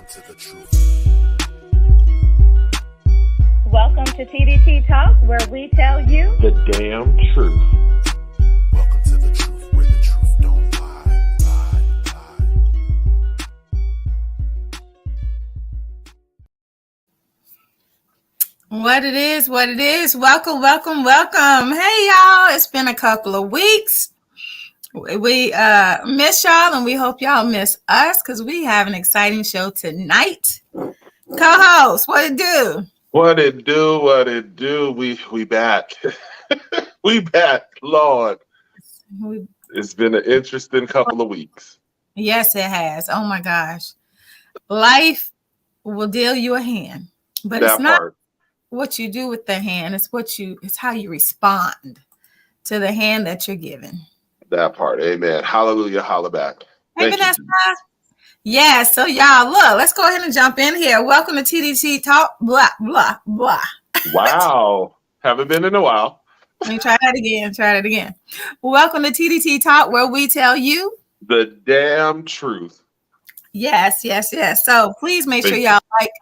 Welcome to the truth. Welcome to T.D.T Talk, where we tell you the damn truth. Welcome to the truth, where the truth don't lie. What it is. Welcome. Hey, y'all. It's been a couple of weeks. We miss y'all, and we hope y'all miss us because we have an exciting show tonight. Co-host, what it do? What it do? We back. We back, Lord. It's been an interesting couple of weeks. Yes, it has. Oh my gosh. Life will deal you a hand. But that it's not part. What you do with the hand, it's how you respond to the hand that you're given. That part. Amen. Hallelujah. Holla back. Maybe that's why. Yeah, so y'all, look, let's go ahead and jump in here. Welcome to T.D.T Talk, blah, blah, blah. Wow. Haven't been in a while. Let me try that again. Welcome to T.D.T Talk, where we tell you the damn truth. Yes. So please make sure y'all like,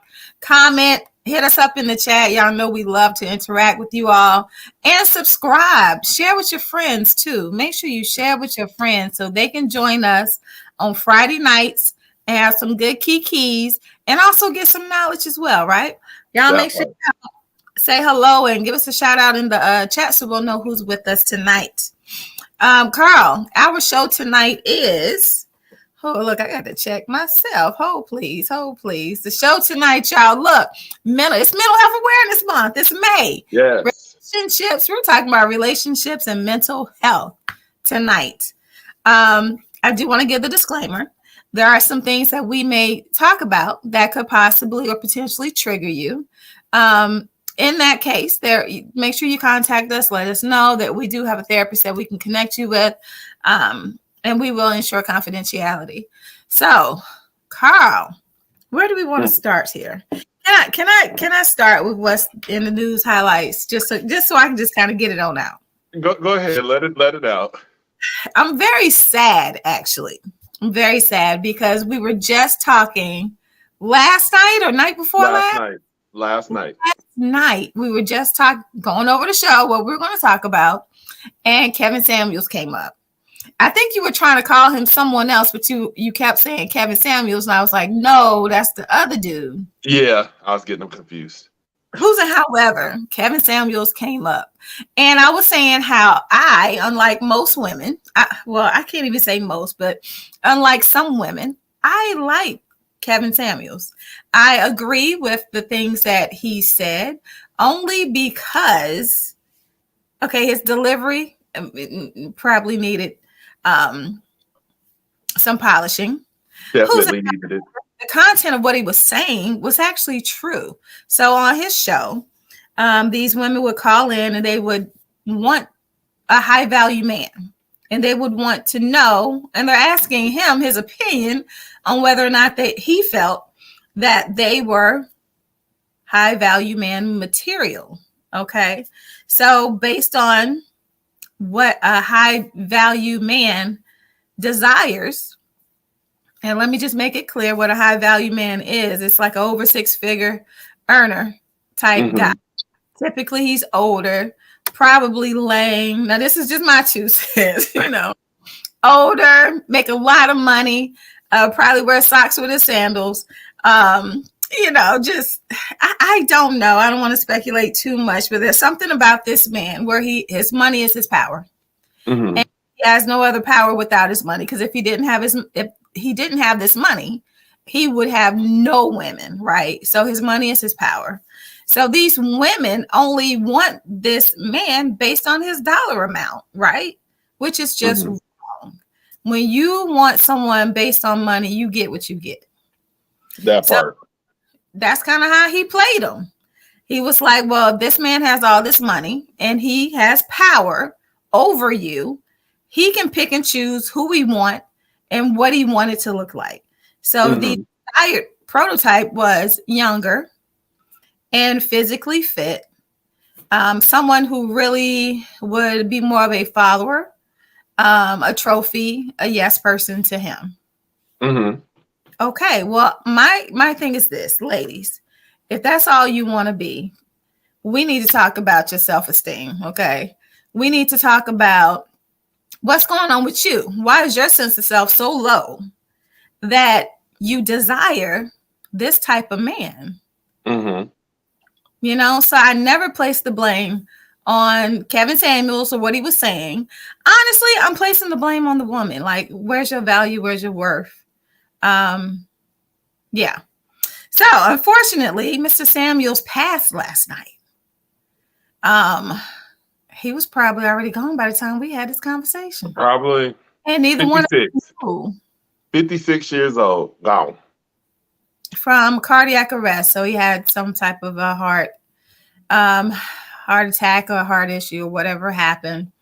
comment, hit us up in the chat. Y'all know we love to interact with you all. And subscribe. Share with your friends, too. Make sure you share with your friends so they can join us on Friday nights and have some good keys and also get some knowledge as well, right? Y'all make sure you say hello and give us a shout out in the chat so we'll know who's with us tonight. Carl, our show tonight is... Oh, look, I got to check myself. Hold, please. The show tonight, y'all, look, it's Mental Health Awareness Month. It's May. Yes. Relationships. We're talking about relationships and mental health tonight. I do want to give the disclaimer. There are some things that we may talk about that could possibly or potentially trigger you. In that case, make sure you contact us. Let us know that we do have a therapist that we can connect you with. And we will ensure confidentiality. So, Carl, where do we want to start here? Can I start with what's in the news highlights, just so I can just kind of get it on out? Go ahead, let it out. I'm very sad, actually. I'm very sad because we were just talking last night or night before last night. Last night we were just going over the show what we were going to talk about, and Kevin Samuels came up. I think you were trying to call him someone else, but you kept saying Kevin Samuels, and I was like, no, that's the other dude. Yeah, I was getting them confused. However, Kevin Samuels came up, and I was saying how unlike most women, I can't even say most, but unlike some women, I like Kevin Samuels. I agree with the things that he said, only because, his delivery probably needed some polishing. Definitely needed it. The content of what he was saying was actually true. So on his show, these women would call in and they would want a high value man, and they would want to know, and they're asking him his opinion on whether or not he felt that they were high value man material. Okay. So based on what a high value man desires. And let me just make it clear what a high value man is. It's like an over 6-figure earner type guy. Typically he's older, probably lame. Now this is just my 2 cents, older, make a lot of money, probably wear socks with his sandals. I don't know. I don't want to speculate too much, but there's something about this man where his money is his power. And he has no other power without his money. Because if he didn't have this money, he would have no women, right? So his money is his power. So these women only want this man based on his dollar amount, right? Which is just wrong. When you want someone based on money, you get what you get. That part. That's kind of how he played him. He was like, well, this man has all this money and he has power over you. He can pick and choose who he want and what he wanted to look like. So the desired prototype was younger and physically fit. Someone who really would be more of a follower, a trophy, a yes person to him. Okay, well, my thing is this, ladies. If that's all you want to be, we need to talk about your self-esteem, okay? We need to talk about what's going on with you. Why is your sense of self so low that you desire this type of man? Mm-hmm. You know, so I never placed the blame on Kevin Samuels or what he was saying. Honestly, I'm placing the blame on the woman. Like, where's your value? Where's your worth? Yeah. So unfortunately, Mr. Samuels passed last night. He was probably already gone by the time we had this conversation. Probably And neither one of 56. them knew. 56 years old, gone. From cardiac arrest. So he had some type of a heart attack or a heart issue or whatever happened.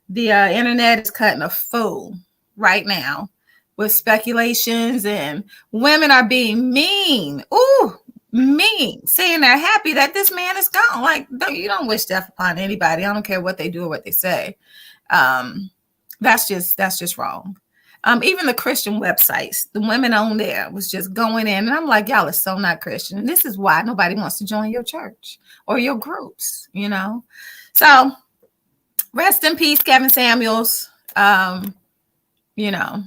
The internet is cutting a fool right now with speculations, and women are being mean. Ooh, mean, saying they're happy that this man is gone. Like, you don't wish death upon anybody. I don't care what they do or what they say. That's just wrong. Even the Christian websites, the women on there was just going in, and I'm like, y'all are so not Christian. And this is why nobody wants to join your church or your groups, you know? So rest in peace, Kevin Samuels. You know,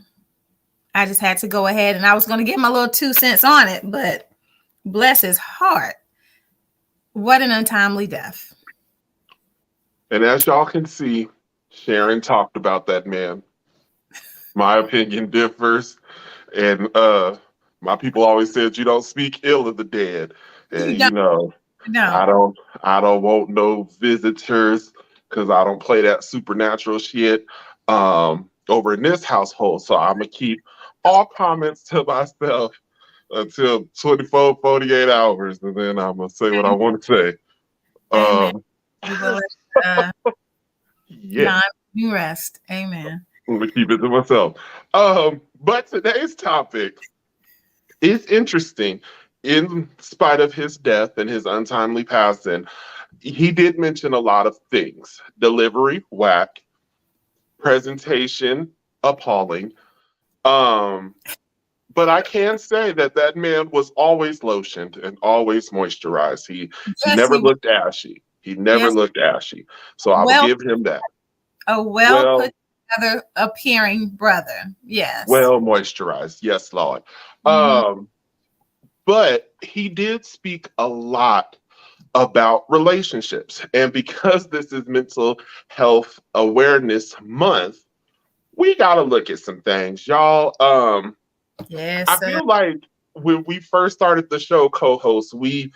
I just had to go ahead, and I was going to give my little 2 cents on it, but bless his heart. What an untimely death. And as y'all can see, Sharon talked about that man. My opinion differs. And my people always said you don't speak ill of the dead. And No. I don't want no visitors because I don't play that supernatural shit over in this household. So I'm gonna keep all comments to myself until 24, 48 hours, and then I'm gonna say what I want to say. Amen. We will Yeah. you rest. Amen. I'm gonna keep it to myself. But today's topic is interesting. In spite of his death and his untimely passing, he did mention a lot of things. Delivery, whack. Presentation, appalling. But I can say that man was always lotioned and always moisturized. He never looked ashy. He never looked ashy. So I will give him that. A well put together appearing brother. Yes. Well moisturized. Yes, Lord. But he did speak a lot about relationships. And because this is Mental Health Awareness Month, we got to look at some things, y'all. Yes. I feel like when we first started the show, co-hosts, we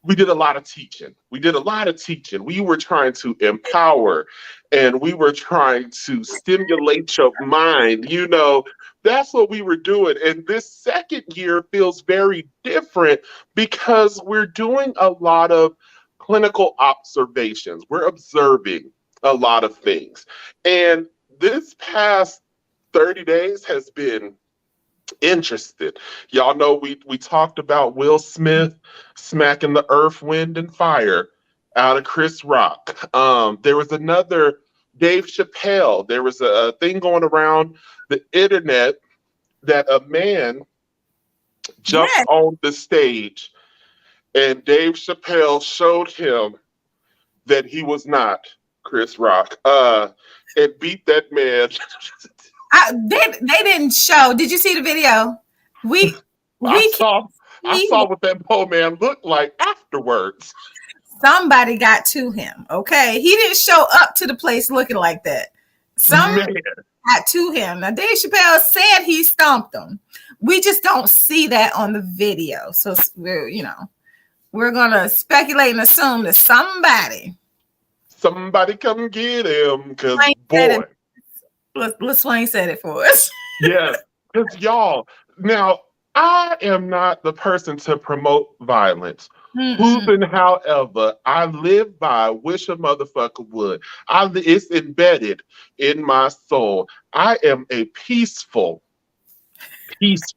did a lot of teaching. We were trying to empower, and we were trying to stimulate your mind. You know, that's what we were doing. And this second year feels very different because we're doing a lot of clinical observations. We're observing a lot of things. And this past 30 days has been interested. Y'all know we talked about Will Smith smacking the earth, wind, and fire out of Chris Rock. There was another Dave Chappelle. There was a thing going around the internet that a man jumped on the stage and Dave Chappelle showed him that he was not Chris Rock and beat that man. They didn't show. Did you see the video? I saw what that poor man looked like afterwards. Somebody got to him. Okay, he didn't show up to the place looking like that. Somebody got to him. Now Dave Chappelle said he stomped him. We just don't see that on the video. So we're gonna speculate and assume that somebody come get him, because boy. LaSwain said it for us. Yes, because y'all, now I am not the person to promote violence. Hooping, however, I live by, wish a motherfucker would. It's embedded in my soul. I am a peaceful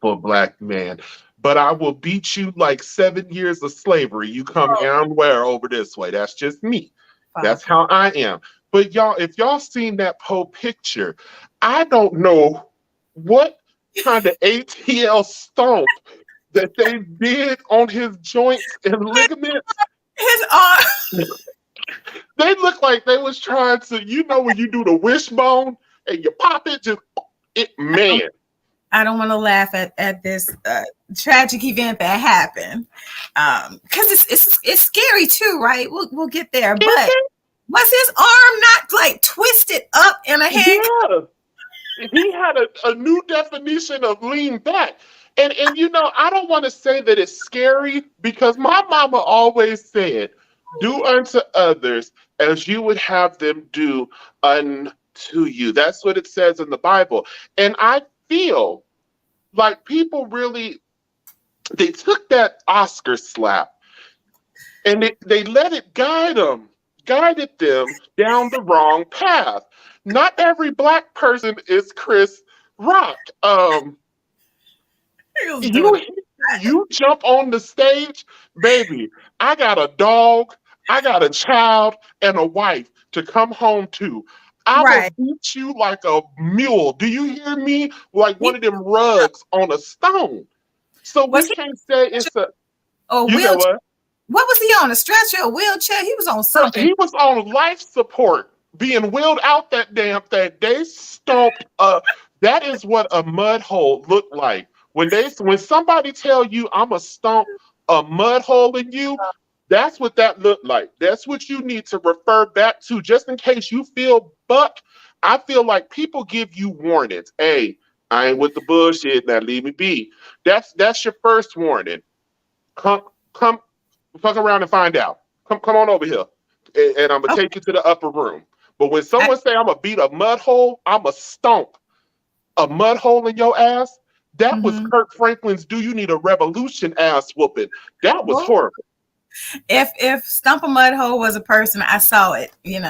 Black man, but I will beat you like 7 years of slavery. You come anywhere over this way. That's just me. That's how I am. But y'all, if y'all seen that Poe picture, I don't know what kind of ATL stomp that they did on his joints and ligaments, His arm. they look like they was trying to, when you do the wishbone and you pop it, man. I don't want to laugh at this tragic event that happened, because it's scary too, right? We'll get there. But was his arm not like twisted up in a hand? Yeah. He had a new definition of lean back. And I don't want to say that it's scary, because my mama always said, do unto others as you would have them do unto you. That's what it says in the Bible. And I feel like people really, they took that Oscar slap and they let it guided them down the wrong path. Not every Black person is Chris Rock. You jump on the stage, baby. I got a dog, I got a child, and a wife to come home to. I Right. will beat you like a mule. Do you hear me? Like one of them rugs on a stone. So we Was he- can't say it's a. Or You know wheelchair? what? What was he on? A stretcher, a wheelchair? He was on something. He was on life support, being wheeled out that damn thing. They stomped. That is what a mud hole looked like. When somebody tell you I'm a stomp a mud hole in you, that's what that looked like. That's what you need to refer back to, just in case you feel buck. I feel like people give you warnings. Hey, I ain't with the bullshit. Now leave me be. That's your first warning. Come, fuck around and find out. Come on over here, and I'm gonna take you to the upper room. But when someone say I'm gonna beat a mud hole, I'm gonna stomp a mud hole in your ass. That was Kirk Franklin's "Do You Need a Revolution" ass whooping. That was horrible. If Stump a Mud Hole was a person, I saw it, in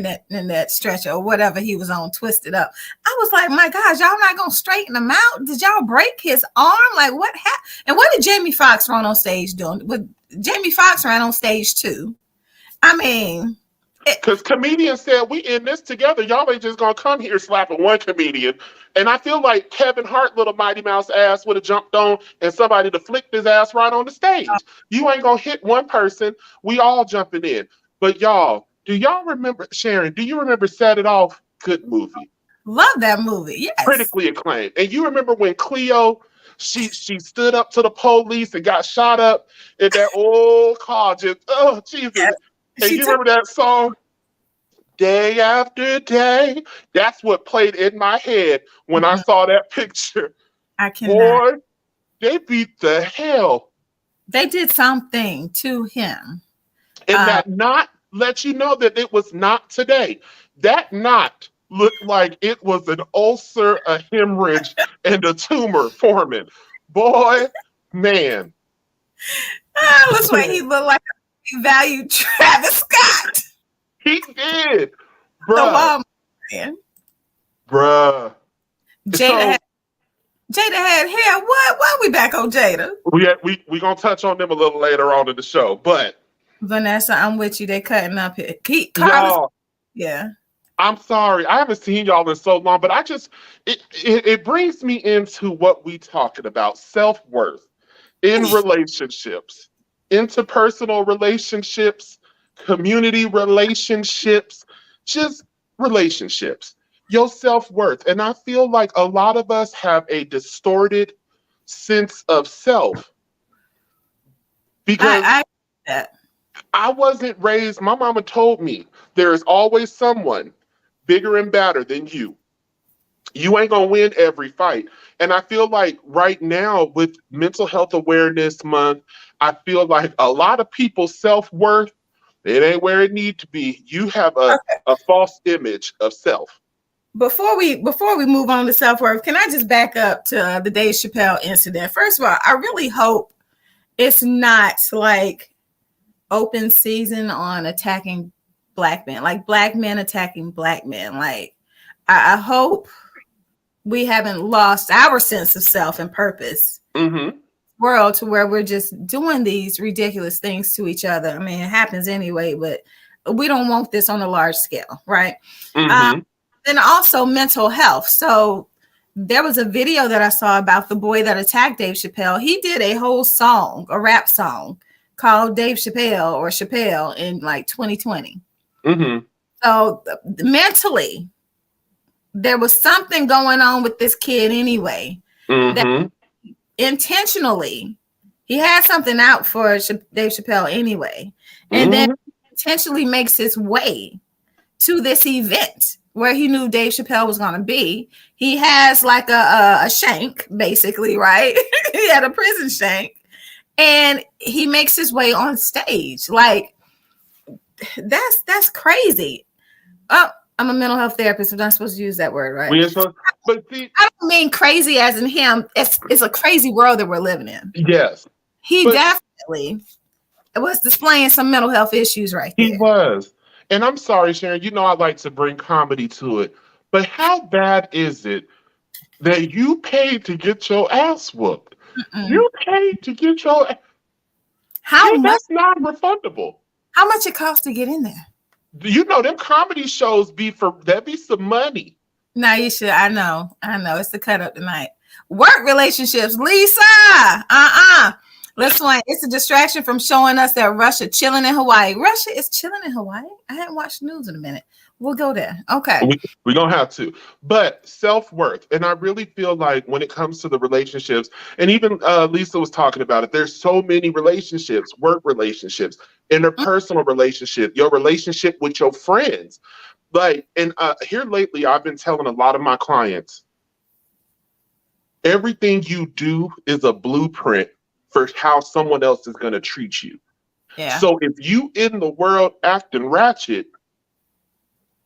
that stretcher or whatever he was on, twisted up. I was like, my gosh, y'all not gonna straighten him out? Did y'all break his arm? Like, what happened? And what did Jamie Foxx run on stage doing? Jamie Foxx ran on stage too. I mean, because comedians said, we in this together. Y'all ain't just gonna come here slapping one comedian. And I feel like Kevin Hart, little Mighty Mouse ass, would have jumped on and somebody to flick his ass right on the stage. You ain't gonna hit one person. We all jumping in. But y'all, do y'all remember, Sharon, do you remember Set It Off? Good movie. Love that movie. Yes. Critically acclaimed. And you remember when Cleo, she stood up to the police and got shot up in that old car. Just, oh, Jesus. Yes. And you remember that song? Day after day. That's what played in my head when I saw that picture. I cannot. Boy, they beat the hell. They did something to him. And that knot let you know that it was not today. That knot looked like it was an ulcer, a hemorrhage, and a tumor forming. Boy, man. Looks like he looked like a valued Travis Scott. He did. Bruh. Bruh. Jada had hair. What? Why are we back on Jada? We gonna touch on them a little later on in the show, but Vanessa, I'm with you. They cutting up here. Y'all, yeah. I'm sorry. I haven't seen y'all in so long, but it brings me into what we talking about. Self-worth in relationships, interpersonal relationships, community relationships, just relationships, your self-worth. And I feel like a lot of us have a distorted sense of self because I wasn't raised, my mama told me there is always someone bigger and badder than you. You ain't gonna win every fight. And I feel like right now with Mental Health Awareness Month, I feel like a lot of people's self-worth, it ain't where it need to be. You have a false image of self. Before we move on to self-worth, can I just back up to the Dave Chappelle incident? First of all, I really hope it's not like open season on attacking Black men, like Black men attacking Black men. Like, I hope we haven't lost our sense of self and purpose. World to where we're just doing these ridiculous things to each other. I mean, it happens anyway, but we don't want this on a large scale, right? And also mental health. So there was a video that I saw about the boy that attacked Dave Chappelle. He did a whole song, a rap song called Dave Chappelle or Chappelle in like 2020. Mm-hmm. So mentally, there was something going on with this kid anyway. Mm-hmm. That intentionally, he had something out for Dave Chappelle anyway. And then intentionally makes his way to this event where he knew Dave Chappelle was going to be. He has like a shank, basically, right? He had a prison shank. And he makes his way on stage. Like, that's crazy. Oh, I'm a mental health therapist. I'm not supposed to use that word, right? But see, I don't mean crazy as in him. It's a crazy world that we're living in. yes. He definitely was displaying some mental health issues right there. He was. And I'm sorry, Sharon, you know I like to bring comedy to it. But how bad is it that you paid to get your ass whooped? You paid to get your much? That's non-refundable. How much it costs to get in there? You know, them comedy shows be some money. No, you should. I know. It's the cut up tonight. Work relationships, Lisa. Listen, it's a distraction from showing us that Russia chilling in Hawaii. Russia is chilling in Hawaii. I hadn't watched news in a minute. We'll go there. Okay. We're going to have to. But self-worth. And I really feel like when it comes to the relationships, and even Lisa was talking about it, there's so many relationships, work relationships, interpersonal relationship, your relationship with your friends. Like, and here lately, I've been telling a lot of my clients, everything you do is a blueprint for how someone else is going to treat you. Yeah. So if you in the world acting ratchet,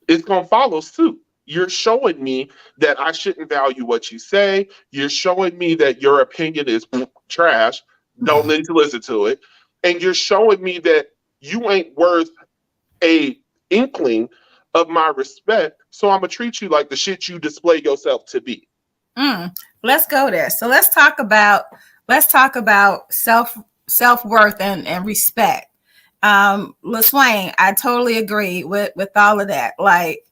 it's going to follow suit. You're showing me that I shouldn't value what you say. You're showing me that your opinion is trash. Don't need to listen to it. And you're showing me that you ain't worth a inkling of my respect. So I'm going to treat you like the shit you display yourself to be. Let's go there. So let's talk about self-worth and respect. LaSwain, I totally agree with all of that. Like,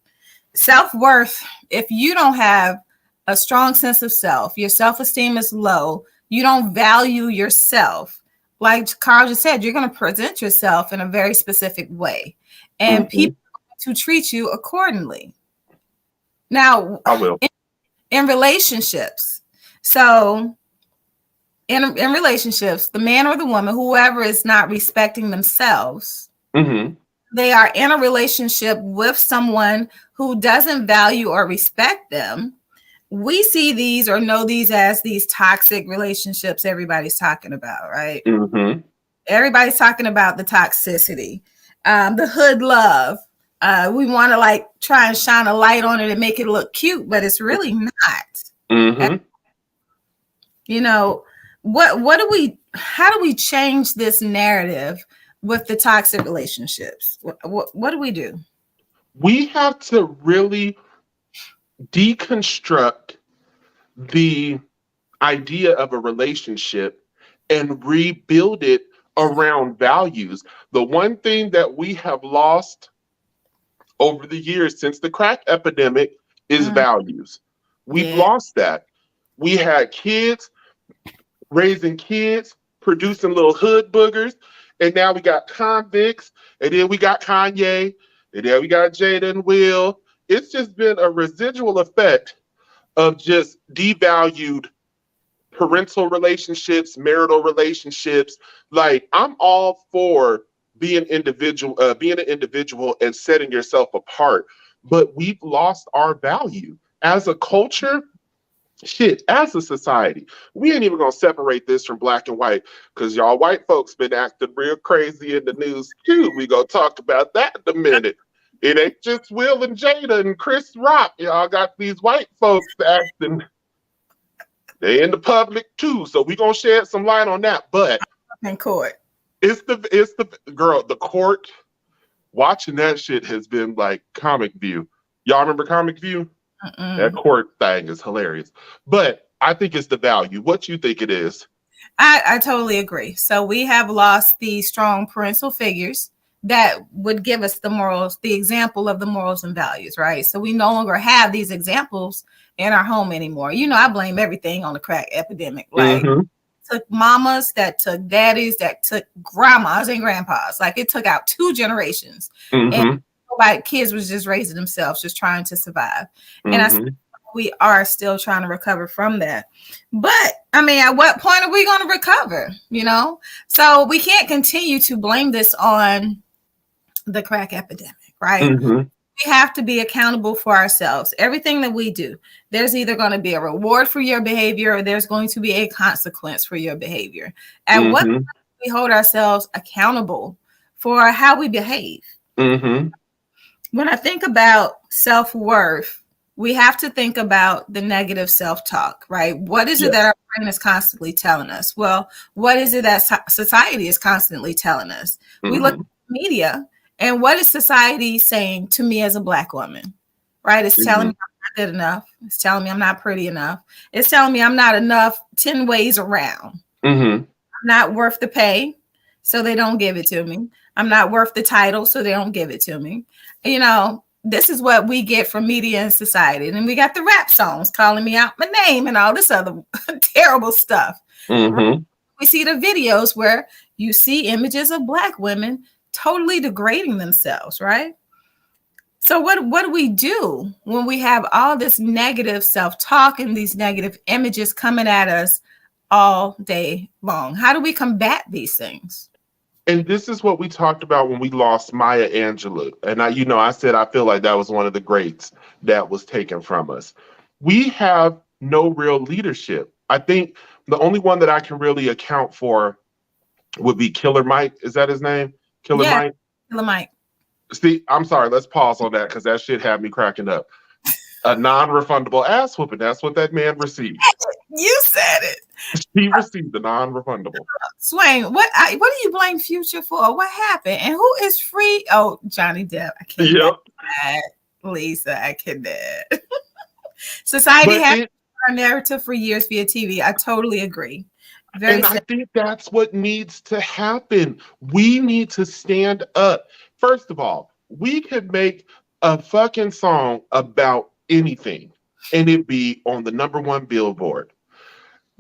self-worth, if you don't have a strong sense of self, your self-esteem is low, you don't value yourself. Like Carl just said, you're going to present yourself in a very specific way, and people to treat you accordingly. Now, I will. In relationships. So in relationships, the man or the woman, whoever is not respecting themselves, they are in a relationship with someone who doesn't value or respect them. We see these or know these as these toxic relationships everybody's talking about, right? Everybody's talking about the toxicity, the hood love. We want to like try and shine a light on it and make it look cute, but it's really not. You know, how do we change this narrative with the toxic relationships? What do we do? We have to really deconstruct the idea of a relationship and rebuild it around values. The one thing that we have lost over the years since the crack epidemic is values. We've lost that. We had kids raising kids, producing little hood boogers, and now we got convicts, and then we got Kanye, and then we got Jada and Will. It's just been a residual effect of just devalued parental relationships, marital relationships. Like, I'm all for being an individual and setting yourself apart, but we've lost our value as a culture. Shit, as a society, we ain't even gonna separate this from black and white, because y'all white folks been acting real crazy in the news too. We gonna talk about that in a minute. It ain't just Will and Jada and Chris Rock. Y'all got these white folks acting. They in the public too, so we gonna shed some light on that. But in court, it's the girl, the court. Watching that shit has been like Comic View. Y'all remember Comic View? That court thing is hilarious. But I think it's the value. What you think it is? I totally agree. So we have lost the strong parental figures that would give us the morals, the example of the morals and values, right? So we no longer have these examples in our home anymore. You know, I blame everything on the crack epidemic. Like, took mamas, that took daddies, that took grandmas and grandpas. Like, it took out 2 generations. And nobody, kids was just raising themselves, just trying to survive. And we are still trying to recover from that. But I mean, at what point are we going to recover? You know, so we can't continue to blame this on the crack epidemic, right? We have to be accountable for ourselves. Everything that we do, there's either going to be a reward for your behavior or there's going to be a consequence for your behavior. And what we hold ourselves accountable for how we behave. When I think about self-worth, we have to think about the negative self-talk, right? What is it that our brain is constantly telling us? Well, what is it that society is constantly telling us? We look at the media, and what is society saying to me as a Black woman, right? It's telling me I'm not good enough. It's telling me I'm not pretty enough. It's telling me I'm not enough 10 ways around. I'm not worth the pay, so they don't give it to me. I'm not worth the title, so they don't give it to me. You know, this is what we get from media and society. And then we got the rap songs calling me out my name and all this other terrible stuff. We see the videos where you see images of Black women totally degrading themselves, right? So what do we do when we have all this negative self-talk and these negative images coming at us all day long? How do we combat these things? And this is what we talked about when we lost Maya Angelou. And I said I feel like that was one of the greats that was taken from us. We have no real leadership. I think the only one that I can really account for would be Killer Mike. Is that his name? Killer Mike? Killer Mike. See, I'm sorry. Let's pause on that because that shit had me cracking up. A non-refundable ass whooping. That's what that man received. You said it. He received the non-refundable. Swain, what do you blame Future for? What happened? And who is free? Oh, Johnny Depp. I can't. Yep. Lisa, I cannot. Society has our narrative for years via TV. I totally agree. I think that's what needs to happen. We need to stand up. First of all, we could make a fucking song about anything and it be on the #1 Billboard.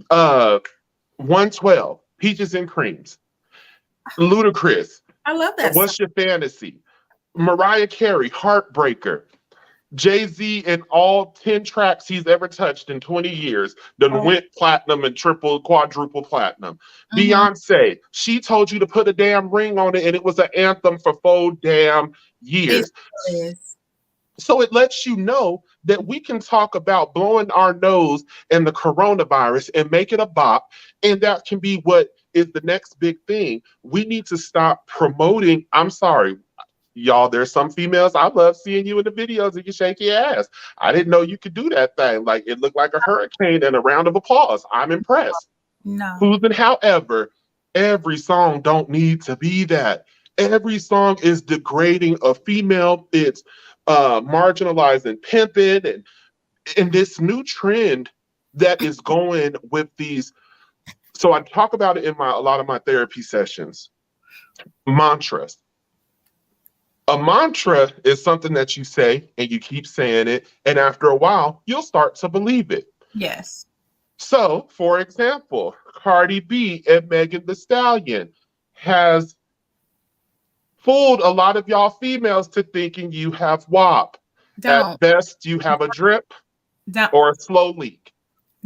112, Peaches and Creams. Ludacris. I love that. What's Your Fantasy? Mariah Carey, Heartbreaker. Jay-Z in all 10 tracks he's ever touched in 20 years went platinum and quadruple platinum. Beyonce, she told you to put a damn ring on it and it was an anthem for 4 damn years. So it lets you know that we can talk about blowing our nose in the coronavirus and make it a bop, and that can be what is the next big thing. We need to stop promoting. I'm sorry, y'all, there's some females, I love seeing you in the videos and you shake your ass. I didn't know you could do that thing. Like, it looked like a hurricane and a round of applause. I'm impressed. No. Susan, however, every song don't need to be that. Every song is degrading a female. It's marginalizing pimping and this new trend that is going with these. So I talk about it in a lot of my therapy sessions. Mantras. A mantra is something that you say and you keep saying it, and after a while, you'll start to believe it. Yes. So, for example, Cardi B and Megan Thee Stallion has fooled a lot of y'all females to thinking you have WAP. At best, you have a drip or a slow leak.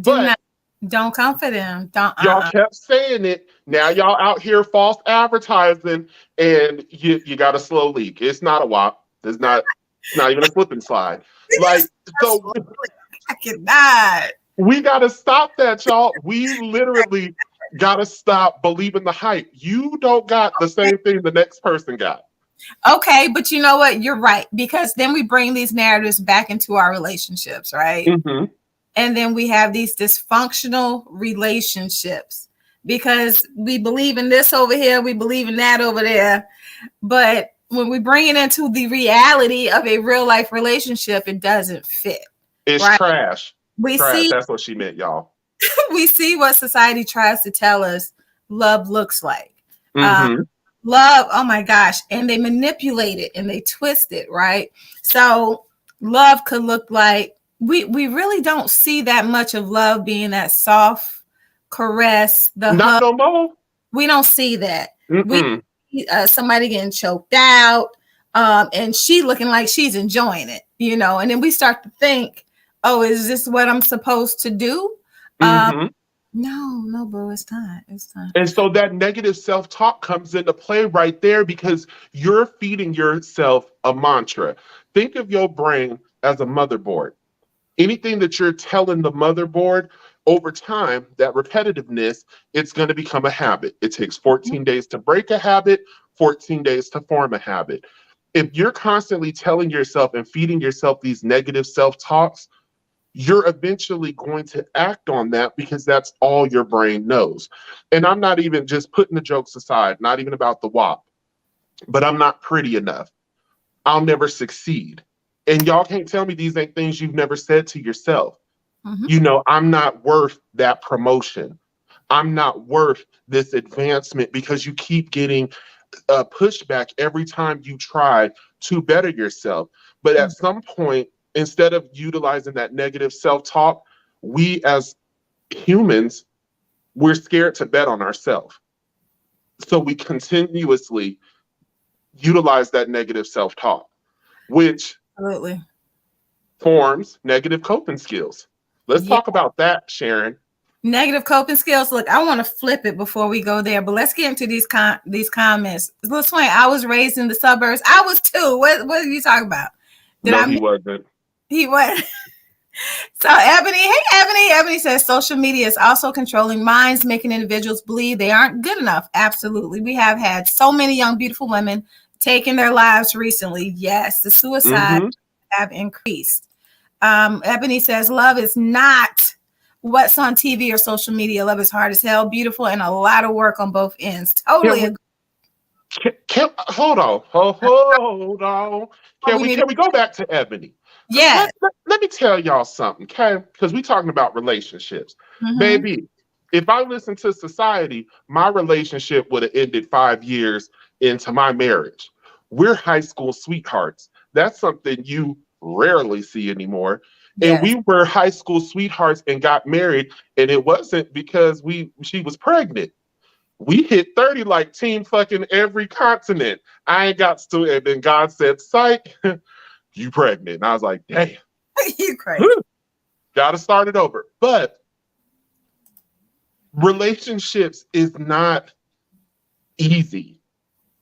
Don't come for them. Y'all kept saying it. Now y'all out here false advertising, and you got a slow leak. It's not a WAP. It's not even a slip and slide. Like, so I cannot. We gotta stop that, y'all. We literally gotta stop believing the hype. You don't got the same thing the next person got. Okay, but you know what? You're right, because then we bring these narratives back into our relationships, right? And then we have these dysfunctional relationships because we believe in this over here, we believe in that over there. But when we bring it into the reality of a real life relationship, it doesn't fit. It's right? trash. See, that's what she meant, y'all. We see what society tries to tell us love looks like. love, oh my gosh, and they manipulate it and they twist it, right? So love could look like we really don't see that much of love being that soft caress, the Not hug. no more. We don't see that. We Mm-mm. see, somebody getting choked out, and she looking like she's enjoying it, and then we start to think, oh, is this what I'm supposed to do? Mm-hmm. No, bro, it's not. It's not. And so that negative self-talk comes into play right there because you're feeding yourself a mantra. Think of your brain as a motherboard. Anything that you're telling the motherboard over time, that repetitiveness, it's going to become a habit. It takes 14 days to break a habit, 14 days to form a habit. If you're constantly telling yourself and feeding yourself these negative self-talks, you're eventually going to act on that because that's all your brain knows. And I'm not even just putting the jokes aside, not even about the WAP, but I'm not pretty enough. I'll never succeed. And y'all can't tell me these ain't things you've never said to yourself. Mm-hmm. I'm not worth that promotion. I'm not worth this advancement because you keep getting pushback every time you try to better yourself. But at some point, instead of utilizing that negative self-talk, we as humans, we're scared to bet on ourselves. So we continuously utilize that negative self-talk, which Absolutely. forms negative coping skills. Let's Yeah. talk about that, Sharon. Negative coping skills. Look, I want to flip it before we go there, but let's get into these comments. Lil Swain, I was raised in the suburbs. I was too. What are you talking about? He wasn't. He was. So Ebony, hey Ebony. Ebony says social media is also controlling minds, making individuals believe they aren't good enough. Absolutely. We have had so many young, beautiful women taking their lives recently. Yes, the suicide have increased. Ebony says love is not what's on TV or social media. Love is hard as hell, beautiful, and a lot of work on both ends. Totally agree. Hold on. Can we go back to Ebony? Yeah. Let me tell y'all something, okay? Because we talking about relationships. Mm-hmm. Baby, if I listened to society, my relationship would have ended 5 years into my marriage. We're high school sweethearts. That's something you rarely see anymore. Yes. And we were high school sweethearts and got married, and it wasn't because she was pregnant. We hit 30 like team fucking every continent. I ain't got to, and then God said, psych, you pregnant. And I was like, damn. You crazy. Gotta start it over. But relationships is not easy.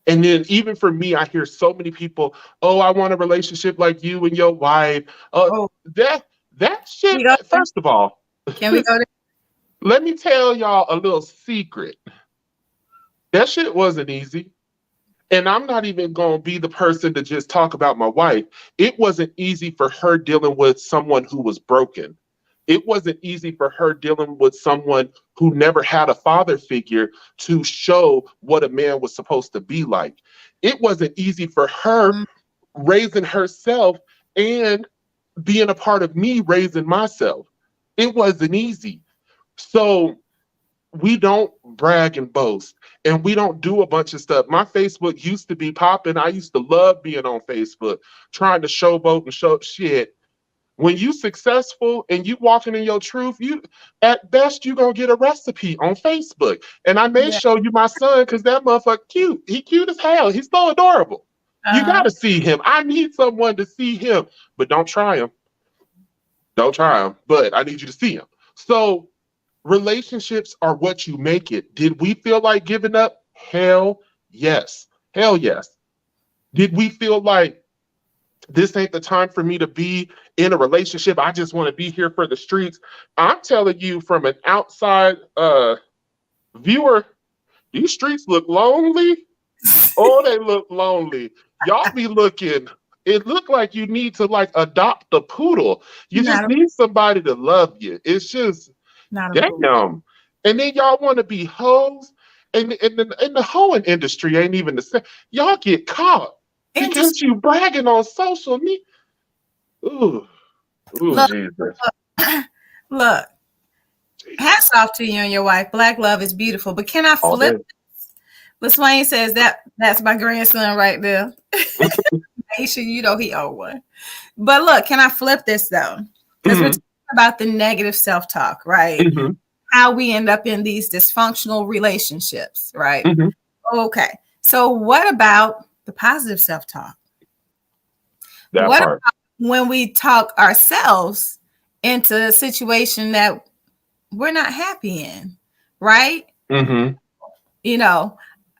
And then even for me, I hear so many people, oh, I want a relationship like you and your wife. That shit, first of all, can we go there? Let me tell y'all a little secret. That shit wasn't easy. And I'm not even going to be the person to just talk about my wife. It wasn't easy for her dealing with someone who was broken. It wasn't easy for her dealing with someone who never had a father figure to show what a man was supposed to be like. It wasn't easy for her raising herself and being a part of me raising myself. It wasn't easy. So we don't brag and boast, and we don't do a bunch of stuff. My Facebook used to be popping. I used to love being on Facebook, trying to showboat and show shit. When you successful and you walking in your truth, you at best you gonna get a recipe on Facebook. And I may show you my son because that motherfucker cute. He cute as hell. He's so adorable. You gotta see him. I need someone to see him, but don't try him. Don't try him, but I need you to see him. So relationships are what you make it. Did we feel like giving up? Hell yes. Hell yes. Did we feel like this ain't the time for me to be in a relationship? I just want to be here for the streets. I'm telling you from an outside viewer, these streets look lonely. Oh, they look lonely. Y'all be looking, it look like you need to like adopt a poodle. You just need somebody to love you. It's just damn. And then y'all want to be hoes. And in the hoeing industry ain't even the same. Y'all get caught because you bragging on social media. Ooh, look, Jesus. Look, hats off to you and your wife. Black love is beautiful. But can I flip this? LaSwain says that's my grandson right there. Make sure you know he owe one. But look, can I flip this though? Because we're talking about the negative self-talk, right? Mm-hmm. How we end up in these dysfunctional relationships, right? Mm-hmm. Okay. So what about the positive self-talk? That What part. about when we talk ourselves into a situation that we're not happy in, right? Mm-hmm. You know,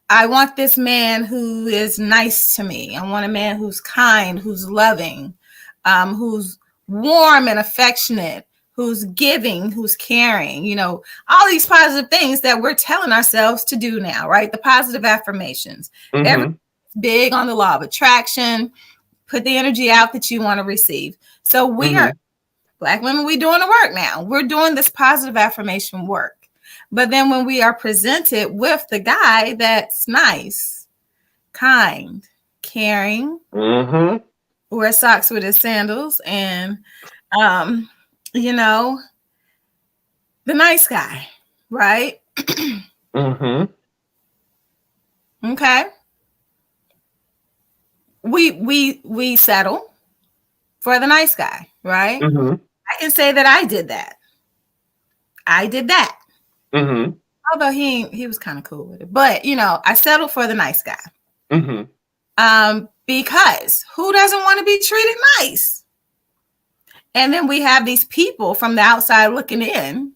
I want this man who is nice to me. I want a man who's kind, who's loving, who's warm and affectionate, who's giving, who's caring, you know, all these positive things that we're telling ourselves to do now, right? The positive affirmations. Mm-hmm. Everybody's big on the law of attraction. Put the energy out that you want to receive. So we are Black women, we doing the work now. We're doing this positive affirmation work. But then when we are presented with the guy that's nice, kind, caring, Mm-hmm. wears socks with his sandals, and you know, the nice guy, right? Mm-hmm. Okay. We settle for the nice guy, right? Mm-hmm. I can say that I did that. I did that. Mm-hmm. Although he was kind of cool with it. But you know, I settled for the nice guy. Mm-hmm. Because who doesn't want to be treated nice? And then we have these people from the outside looking in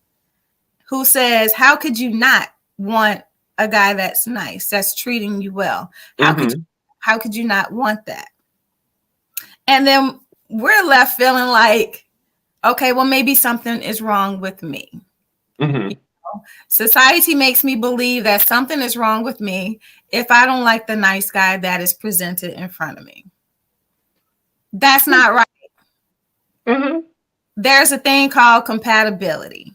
who says, how could you not want a guy that's nice, that's treating you well? How could you not want that? And then we're left feeling like, okay, well, maybe something is wrong with me. Mm-hmm. Society makes me believe that something is wrong with me if I don't like the nice guy that is presented in front of me. That's not right. Mm-hmm. There's a thing called compatibility.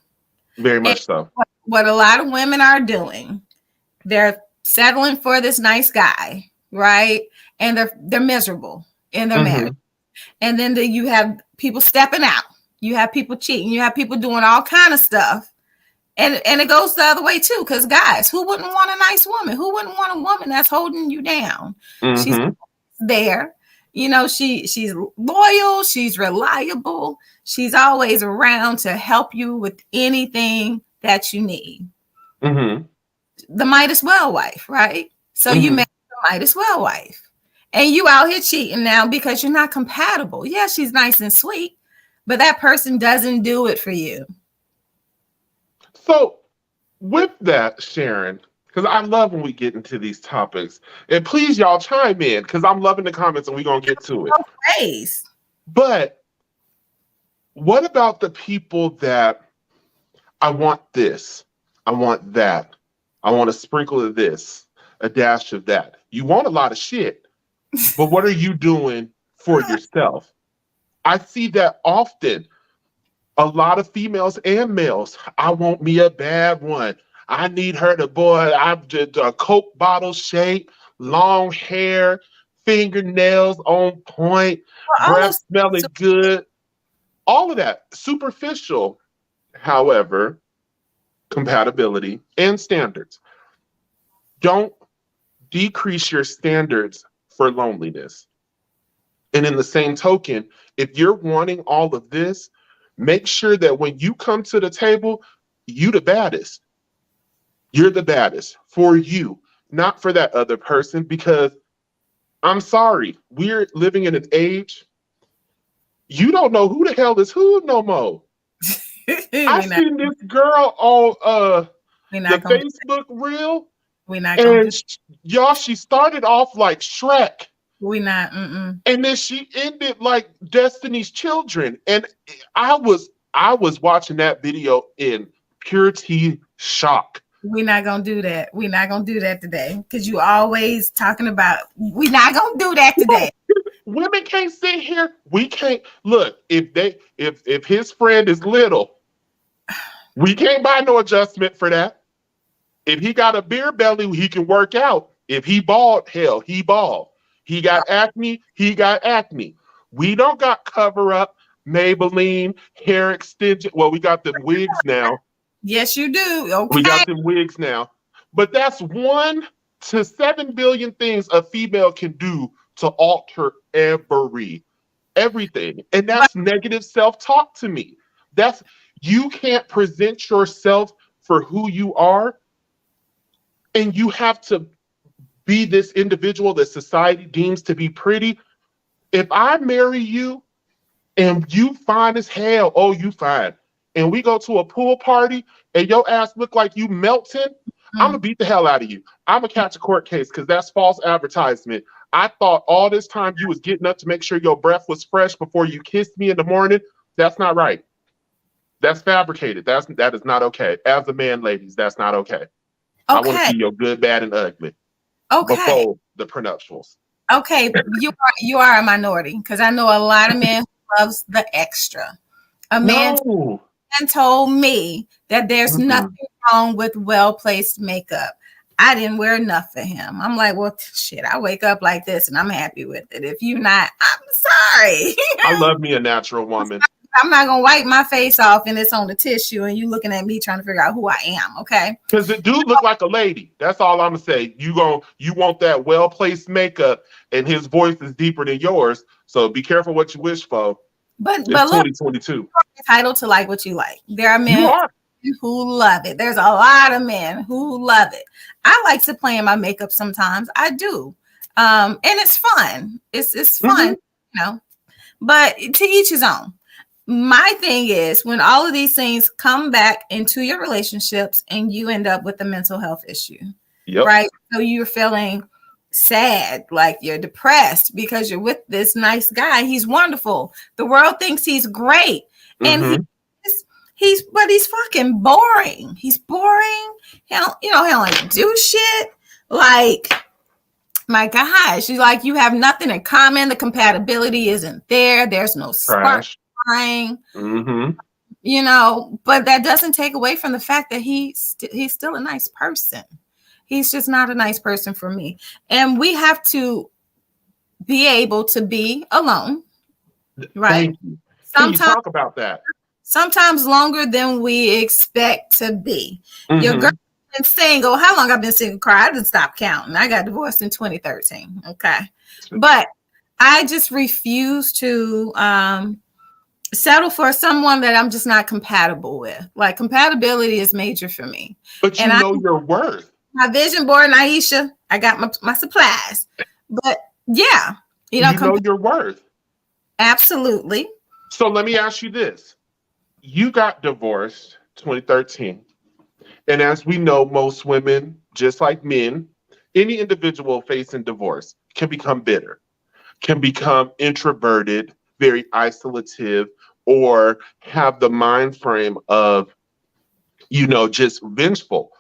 Very much so. What a lot of women are doing, they're settling for this nice guy, right? And they're miserable in their marriage. And then you have people stepping out. You have people cheating. You have people doing all kind of stuff. And it goes the other way too, because guys, who wouldn't want a nice woman? Who wouldn't want a woman that's holding you down? Mm-hmm. She's there. You know, she's loyal, she's reliable, she's always around to help you with anything that you need. Mm-hmm. The might as well wife, right? So you make the might as well wife. And you out here cheating now because you're not compatible. Yeah, she's nice and sweet, but that person doesn't do it for you. So with that, Sharon, because I love when we get into these topics, and please y'all chime in because I'm loving the comments and we're going to get to it. Praise. But what about the people that I want this, I want that, I want a sprinkle of this, a dash of that. You want a lot of shit, but what are you doing for yourself? I see that often. A lot of females and males. I want me a bad one. I need her to, boy, I'm just a Coke bottle shape, long hair, fingernails on point, breath smelling good. All of that. Superficial, however, compatibility and standards. Don't decrease your standards for loneliness. And in the same token, if you're wanting all of this, make sure that when you come to the table, you the baddest. You're the baddest for you, not for that other person, because I'm sorry, we're living in an age, you don't know who the hell is who no more. I seen this girl on the Facebook reel, and y'all, she started off like Shrek. And then she ended like Destiny's Children. And I was watching that video in pure shock. We're not gonna do that. We're not gonna do that today. Because you always talking about we're not gonna do that today. Women can't sit here. We can't look, if his friend is little, we can't buy no adjustment for that. If he got a beer belly, he can work out. If he bald, hell, he bald. He got acne, he got acne. We don't got cover up, Maybelline, hair extension. Well, we got the wigs now. Yes, you do. Okay. We got the wigs now. But that's one to 7 billion things a female can do to alter everything. And that's negative self-talk to me. That's you can't present yourself for who you are, and you have to be this individual that society deems to be pretty. If I marry you and you fine as hell, oh, you fine, and we go to a pool party and your ass look like you melting, I'm gonna beat the hell out of you. I'm gonna catch a court case because that's false advertisement. I thought all this time you was getting up to make sure your breath was fresh before you kissed me in the morning. That's not right. That's fabricated. That is not okay. As a man, ladies, that's not okay. I want to see your good, bad, and ugly before the prenuptials. Okay, you are a minority because I know a lot of men who loves the extra. A man told me that there's nothing wrong with well-placed makeup. I didn't wear enough for him. I'm like, well, shit, I wake up like this and I'm happy with it. If you're not, I'm sorry. I love me a natural woman. I'm not going to wipe my face off and it's on the tissue and you looking at me trying to figure out who I am, okay? Because it do look like a lady. That's all I'm going to say. You want that well-placed makeup and his voice is deeper than yours. So be careful what you wish for. But it's look, 2022. You're entitled to like what you like. There are men who love it. There's a lot of men who love it. I like to play in my makeup sometimes. I do. And it's fun. It's fun, you know. But to each his own. My thing is when all of these things come back into your relationships and you end up with a mental health issue, right? So you're feeling sad, like you're depressed because you're with this nice guy. He's wonderful. The world thinks he's great. And he's fucking boring. He's boring. He don't like do shit. Like, my gosh, you have nothing in common. The compatibility isn't there. There's no spark. You know, but that doesn't take away from the fact that he's still a nice person. He's just not a nice person for me. And we have to be able to be alone, right? Can you talk about that? Sometimes longer than we expect to be. Your girl been single. How long I've been single, Carl? I didn't stop counting. I got divorced in 2013. Okay. But I just refuse to settle for someone that I'm just not compatible with. Like, compatibility is major for me. But you know your worth. My vision board, Aisha, I got my supplies. But yeah, you know your worth. Absolutely. So let me ask you this. You got divorced 2013. And as we know, most women, just like men, any individual facing divorce can become bitter, can become introverted, very isolative, or have the mind frame of, just vengeful.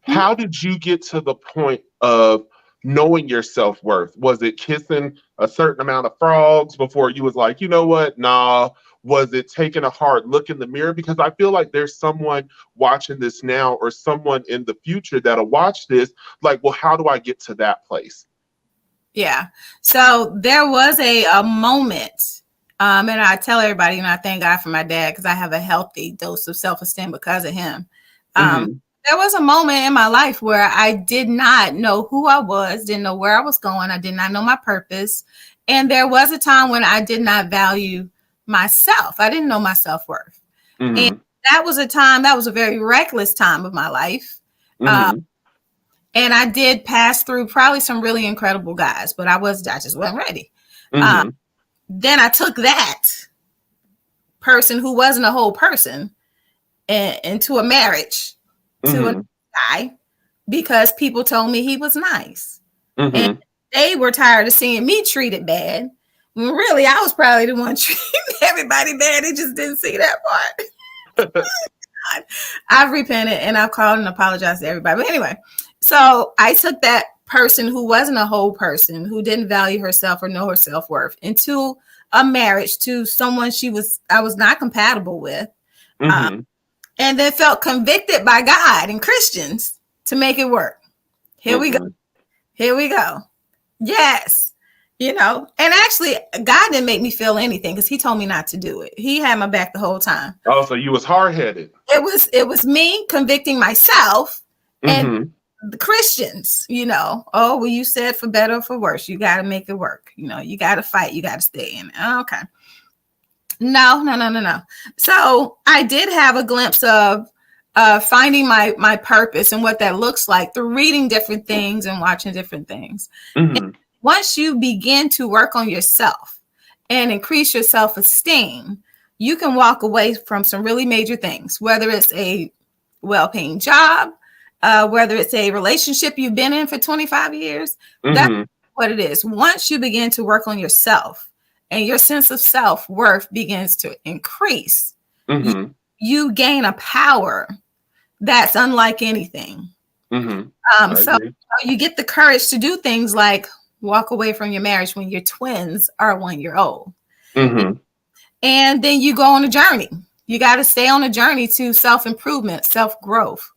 How did you get to the point of knowing your self-worth? Was it kissing a certain amount of frogs before you was like, you know what? Nah. Was it taking a hard look in the mirror? Because I feel like there's someone watching this now or someone in the future that'll watch this like, well, how do I get to that place? Yeah. So there was a moment, and I tell everybody, I thank God for my dad because I have a healthy dose of self-esteem because of him. There was a moment in my life where I did not know who I was, didn't know where I was going. I did not know my purpose. And there was a time when I did not value myself. I didn't know my self-worth. And that was a very reckless time of my life. And I did pass through probably some really incredible guys, but I just wasn't ready. Then I took that person who wasn't a whole person into a marriage to a guy because people told me he was nice. And they were tired of seeing me treated bad. Really, I was probably the one treating everybody bad. They just didn't see that part. I've repented and I've called and apologized to everybody. But anyway, so I took that person who wasn't a whole person, who didn't value herself or know her self-worth, into a marriage to someone I was not compatible with. And then felt convicted by God and Christians to make it work. Here we go. Yes. And actually, God didn't make me feel anything because he told me not to do it. He had my back the whole time. Oh, so you was hard-headed. It was me convicting myself and the Christians, oh, well, you said for better or for worse, you got to make it work. You got to fight, you got to stay in it. Okay. No. So I did have a glimpse of finding my purpose and what that looks like through reading different things and watching different things. And once you begin to work on yourself and increase your self-esteem, you can walk away from some really major things, whether it's a well-paying job, whether it's a relationship you've been in for 25 years. That's what it is. Once you begin to work on yourself and your sense of self-worth begins to increase, you gain a power that's unlike anything. So you get the courage to do things like walk away from your marriage when your twins are 1 year old. And then you go on a journey. You got to stay on a journey to self-improvement, self-growth,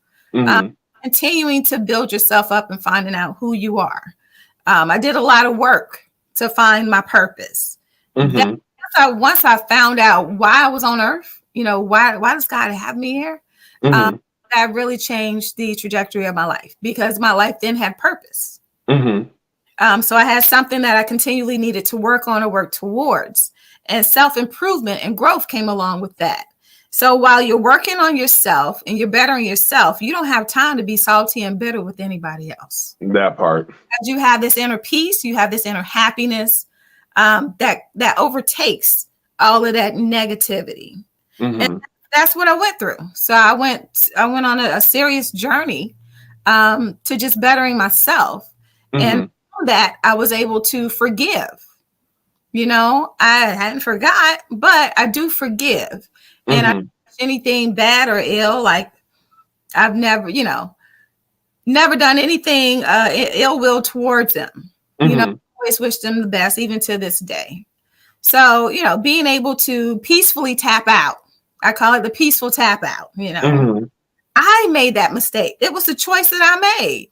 continuing to build yourself up and finding out who you are. I did a lot of work to find my purpose. Once I found out why I was on earth, why does God have me here? That really changed the trajectory of my life because my life then had purpose. So I had something that I continually needed to work on or work towards. And self-improvement and growth came along with that. So while you're working on yourself and you're bettering yourself, you don't have time to be salty and bitter with anybody else. That part. As you have this inner peace, you have this inner happiness that overtakes all of that negativity. And that's what I went through. So I went on a serious journey to just bettering myself. And from that, I was able to forgive. I hadn't forgot, but I do forgive. And I don't anything bad or ill. Like I've never, never done anything ill will towards them. Always wish them the best, even to this day. So, being able to peacefully tap out. I call it the peaceful tap out. I made that mistake. It was the choice that I made.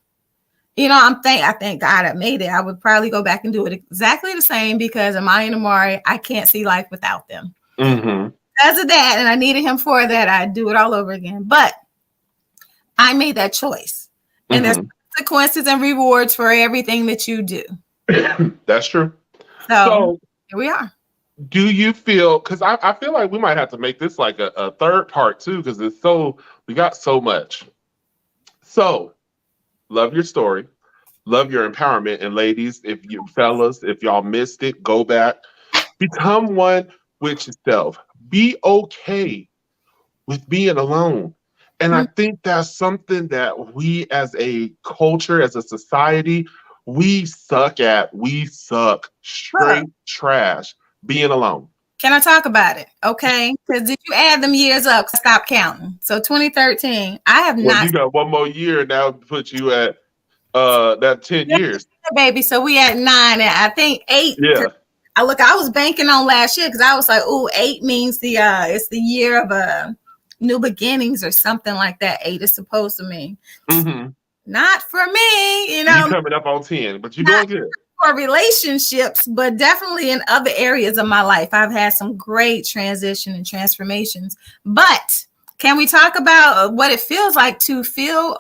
I thank God I made it. I would probably go back and do it exactly the same because Amaya and Amari, I can't see life without them. As a dad, and I needed him for that, I'd do it all over again. But I made that choice. And there's consequences and rewards for everything that you do. That's true. So here we are. Do you feel, because I feel like we might have to make this like a third part too, because we got so much. So love your story. Love your empowerment. And ladies, if y'all missed it, go back. Become one with yourself. Be okay with being alone. And I think that's something that we as a culture, as a society, we suck at. We suck straight trash being alone. Can I talk about it? Okay. Because did you add them years up? Stop counting. So 2013, I have not. You got one more year now to put you at that 10 years. Baby. So we at 9 and I think 8. Yeah. I was banking on last year because I was like, 8 means it's the year of new beginnings or something like that. 8 is supposed to mean. Not for me, You coming up on 10, but you're doing good. For relationships, but definitely in other areas of my life. I've had some great transition and transformations. But can we talk about what it feels like to feel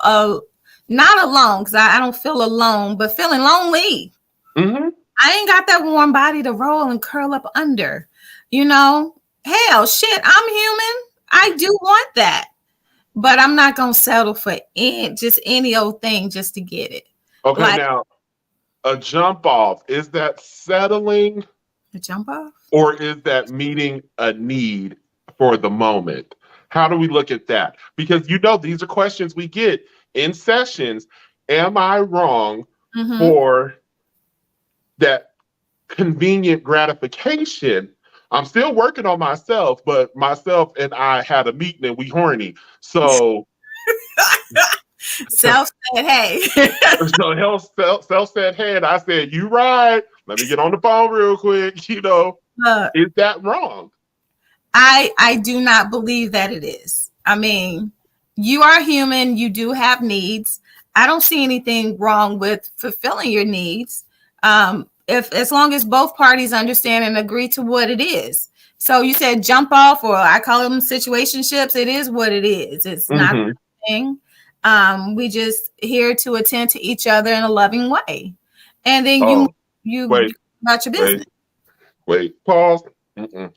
not alone, because I don't feel alone, but feeling lonely. I ain't got that warm body to roll and curl up under. Hell, shit, I'm human. I do want that. But I'm not going to settle for just any old thing just to get it. Okay, now, a jump off, is that settling? A jump off? Or is that meeting a need for the moment? How do we look at that? Because these are questions we get in sessions. Am I wrong for that convenient gratification? I'm still working on myself, but myself and I had a meeting and we horny. So self said, hey. So self said, hey, and I said, you right. Let me get on the phone real quick. Is that wrong? I do not believe that it is. I mean, you are human. You do have needs. I don't see anything wrong with fulfilling your needs. As long as both parties understand and agree to what it is. So you said jump off, or I call them situationships. It is what it is. It's not a thing. We just here to attend to each other in a loving way, and then Oh, you wait, about your business. wait, pause. Mm-mm.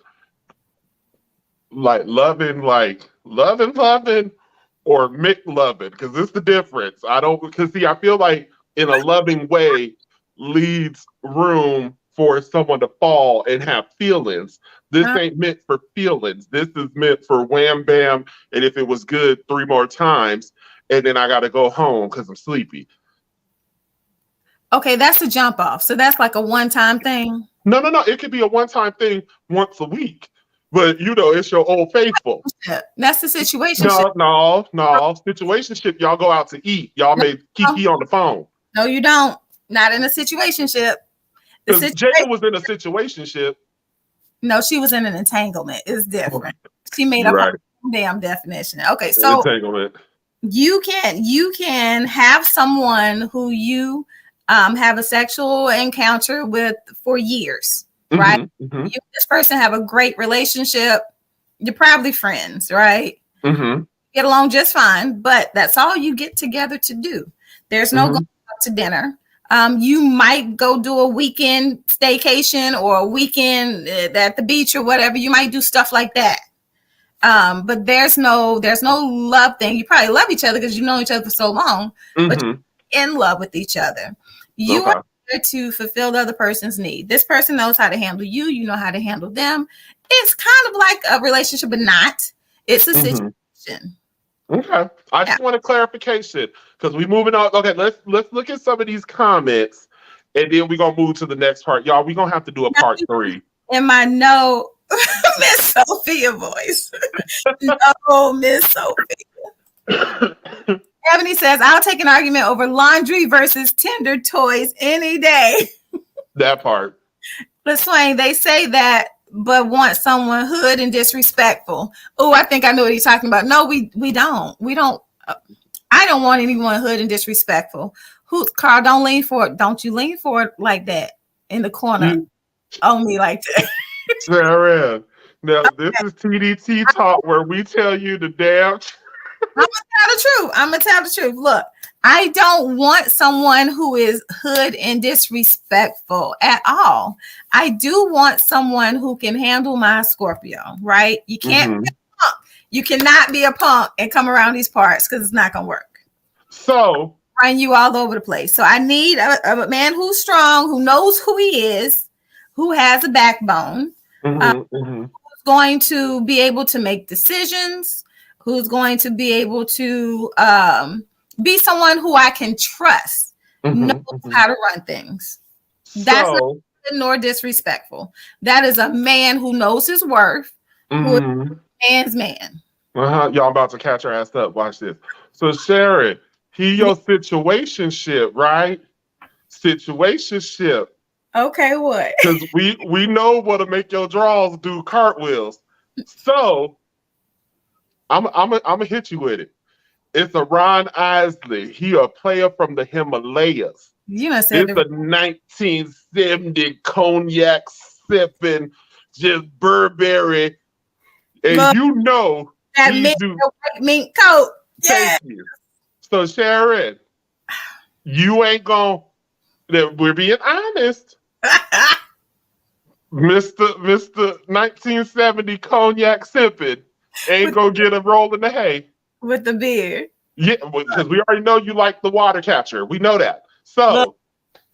Like loving, or McLovin, because it's the difference. I don't, because see, I feel like in a loving way leaves room for someone to fall and have feelings. This Uh, ain't meant for feelings. This is meant for wham bam. And if it was good 3 more times, and then I got to go home because I'm sleepy. okay, that's a jump off. So that's like a one-time thing. No, no, no. It could be a one-time thing once a week, but it's your old faithful. Yeah, that's the situation. No. Situationship, y'all go out to eat. Y'all No, made Kiki on the phone. no, you don't. Not in a situationship. The Because Jada situation. was in a situationship. No, she was in an entanglement. It's different. She made You're up right. her own damn definition. Okay, so Entanglement. you can have someone who you have a sexual encounter with for years, right? Mm-hmm. Mm-hmm. You this person have a great relationship. You're probably friends, right? Mm-hmm. Get along just fine, but that's all you get together to do. There's no Mm-hmm. going out to dinner. You might go do a weekend staycation or a weekend at the beach or whatever. You might do stuff like that. But there's no love thing. You probably love each other because you know each other for so long, but Mm-hmm. you're in love with each other. You Okay. are there to fulfill the other person's need. This person knows how to handle you. You know how to handle them. It's kind of like a relationship, but not. It's a Mm-hmm. situation. Okay. I Yeah. just want a clarification because we moving on. Okay, let's look at some of these comments, and then we're gonna move to the next part. Y'all, we're gonna have to do a part 3. In my no Miss Sophia voice. No, Miss Sophia. Ebony says, I'll take an argument over laundry versus Tinder toys any day. That part. LaSwain, they say that, but want someone hood and disrespectful. Oh, I think I know what he's talking about. No, we don't. We don't. I don't want anyone hood and disrespectful. Carl, don't lean forward. Don't you lean forward like that in the corner on me like that. Sharon. Now, this is T.D.T. talk where we tell you the damn. I'm gonna tell the truth. Look, I don't want someone who is hood and disrespectful at all. I do want someone who can handle my Scorpio, right? You can't Mhm. be a punk. You cannot be a punk and come around these parts because it's not gonna work. So, Run you all over the place. So I need a man who's strong, who knows who he is, who has a backbone, who's going to be able to make decisions, who's going to be able to be someone who I can trust, knows how to run things. That's not good nor disrespectful. That is a man who knows his worth, who is a man's man. Y'all about to catch her ass up. Watch this. So, Sharon, he your situationship, right? Situationship. Okay, what? Because we know what'll make your draws do cartwheels. So, I'm gonna hit you with it. It's a Ron Isley. He a player from the Himalayas. You know, said It's a 1970 cognac sipping, just Burberry, and Look, you know that he mink, do. the white mink coat. Yeah. Thank you. So Sharon, you ain't gonna. We're being honest, Mister 1970 cognac sipping ain't gonna get a roll in the hay. With the beard. Yeah, because we already know you like the water catcher. We know that. So Look,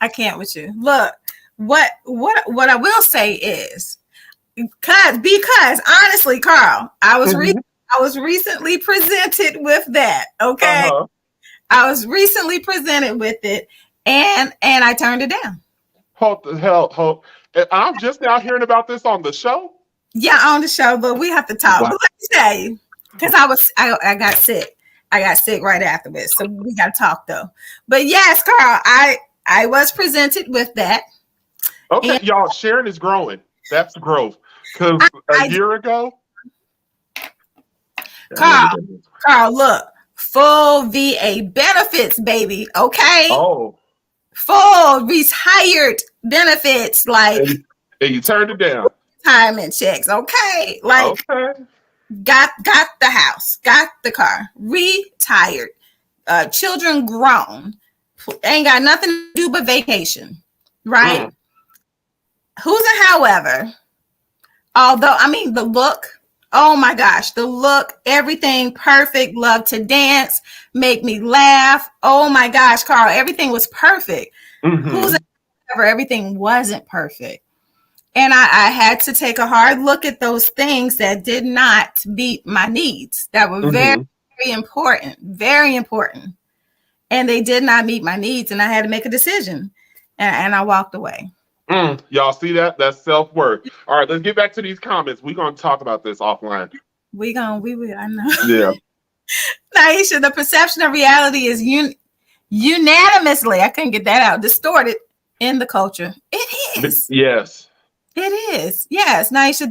I can't with you. Look, what I will say is because honestly, Carl, I was recently presented with that. Okay. I was recently presented with it and I turned it down. Hold. And I'm just now hearing about this on the show. Yeah, on the show, but we have to talk. Wow. But let me tell you, because I got sick. I got sick right afterwards. So we got to talk though. But yes, Carl, I was presented with that. Okay, And y'all, Sharon is growing. That's growth. Because a year ago, Carl, look, full VA benefits, baby. Okay. Oh. Full retired benefits, like and you turned it down. Retirement checks. Okay. Like got the house, got the car, retired, children grown, ain't got nothing to do but vacation, right? Who's a however? Although, I mean, the look, oh my gosh, the look, everything perfect, love to dance, make me laugh. Oh my gosh, Carl, everything was perfect. Who's a however? Everything wasn't perfect. And I had to take a hard look at those things that did not meet my needs, that were very, very important, very important. And they did not meet my needs. And I had to make a decision. And I walked away. Y'all see that? That's self-worth. All right, let's get back to these comments. We're going to talk about this offline. We will, I know. Yeah. Naisha, the perception of reality is unanimously, I couldn't get that out, distorted in the culture. It is. Yes. It is. Yes, Naisha,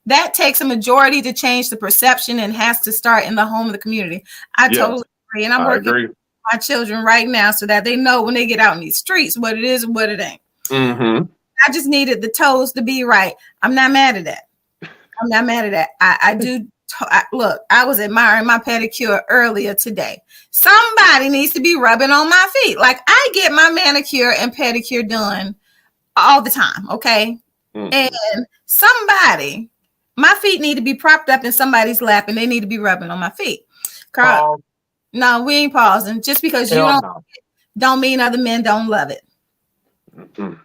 that takes a majority to change the perception and has to start in the home of the community. I totally agree. And I'm working with my children right now so that they know when they get out in these streets what it is and what it ain't. I just needed the toes to be right. I'm not mad at that. I'm not mad at that. I do. Look, I was admiring my pedicure earlier today. Somebody needs to be rubbing on my feet. Like, I get my manicure and pedicure done all the time, okay? And somebody, my feet need to be propped up in somebody's lap and they need to be rubbing on my feet. Carl, no, we ain't pausing. Just because you don't mean other men don't love it. Your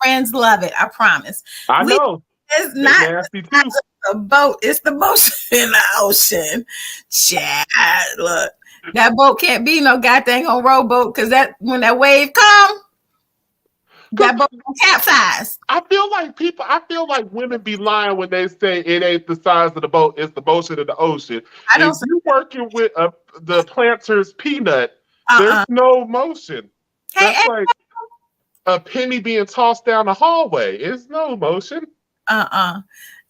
friends love it, I promise. I know. It's not a boat, it's the motion in the ocean. Child, look, that boat can't be no goddamn on rowboat, because that when that wave come, that boat will capsize. I feel like women be lying when they say it ain't the size of the boat, it's the motion of the ocean. If you working with the planter's peanut, there's no motion. That's like a penny being tossed down the hallway. It's no motion.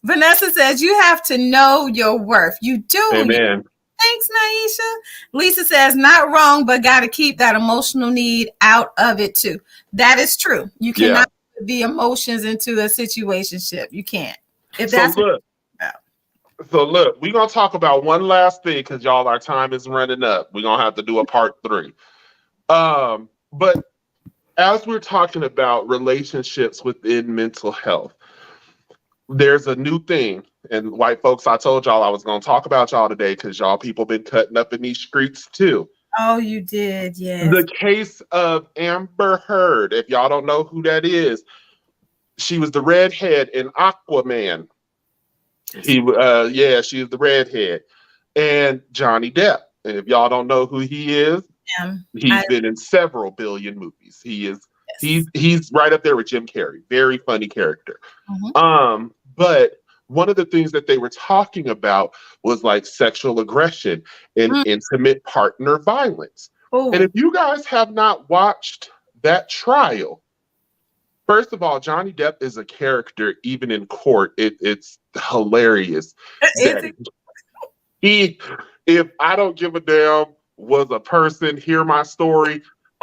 Vanessa says you have to know your worth. You do. Amen. Thanks, Naisha. Lisa says not wrong, but got to keep that emotional need out of it too. That is true. You cannot put the emotions into a situationship. You can't. If that's So look, we're gonna talk about one last thing because y'all, our time is running up. We're gonna have to do a part 3. But as we're talking about relationships within mental health, there's a new thing. And white folks, I told y'all I was going to talk about y'all today because y'all people been cutting up in these streets too. Oh, you did, yes. The case of Amber Heard, if y'all don't know who that is, she was the redhead in Aquaman. She is the redhead. And Johnny Depp. And if y'all don't know who he is, he's been in several billion movies. He's right up there with Jim Carrey. Very funny character. But one of the things that they were talking about was like sexual aggression and intimate partner violence. And if you guys have not watched that trial, first of all, Johnny Depp is a character even in court. It's hilarious. If I don't give a damn was a person, hear my story,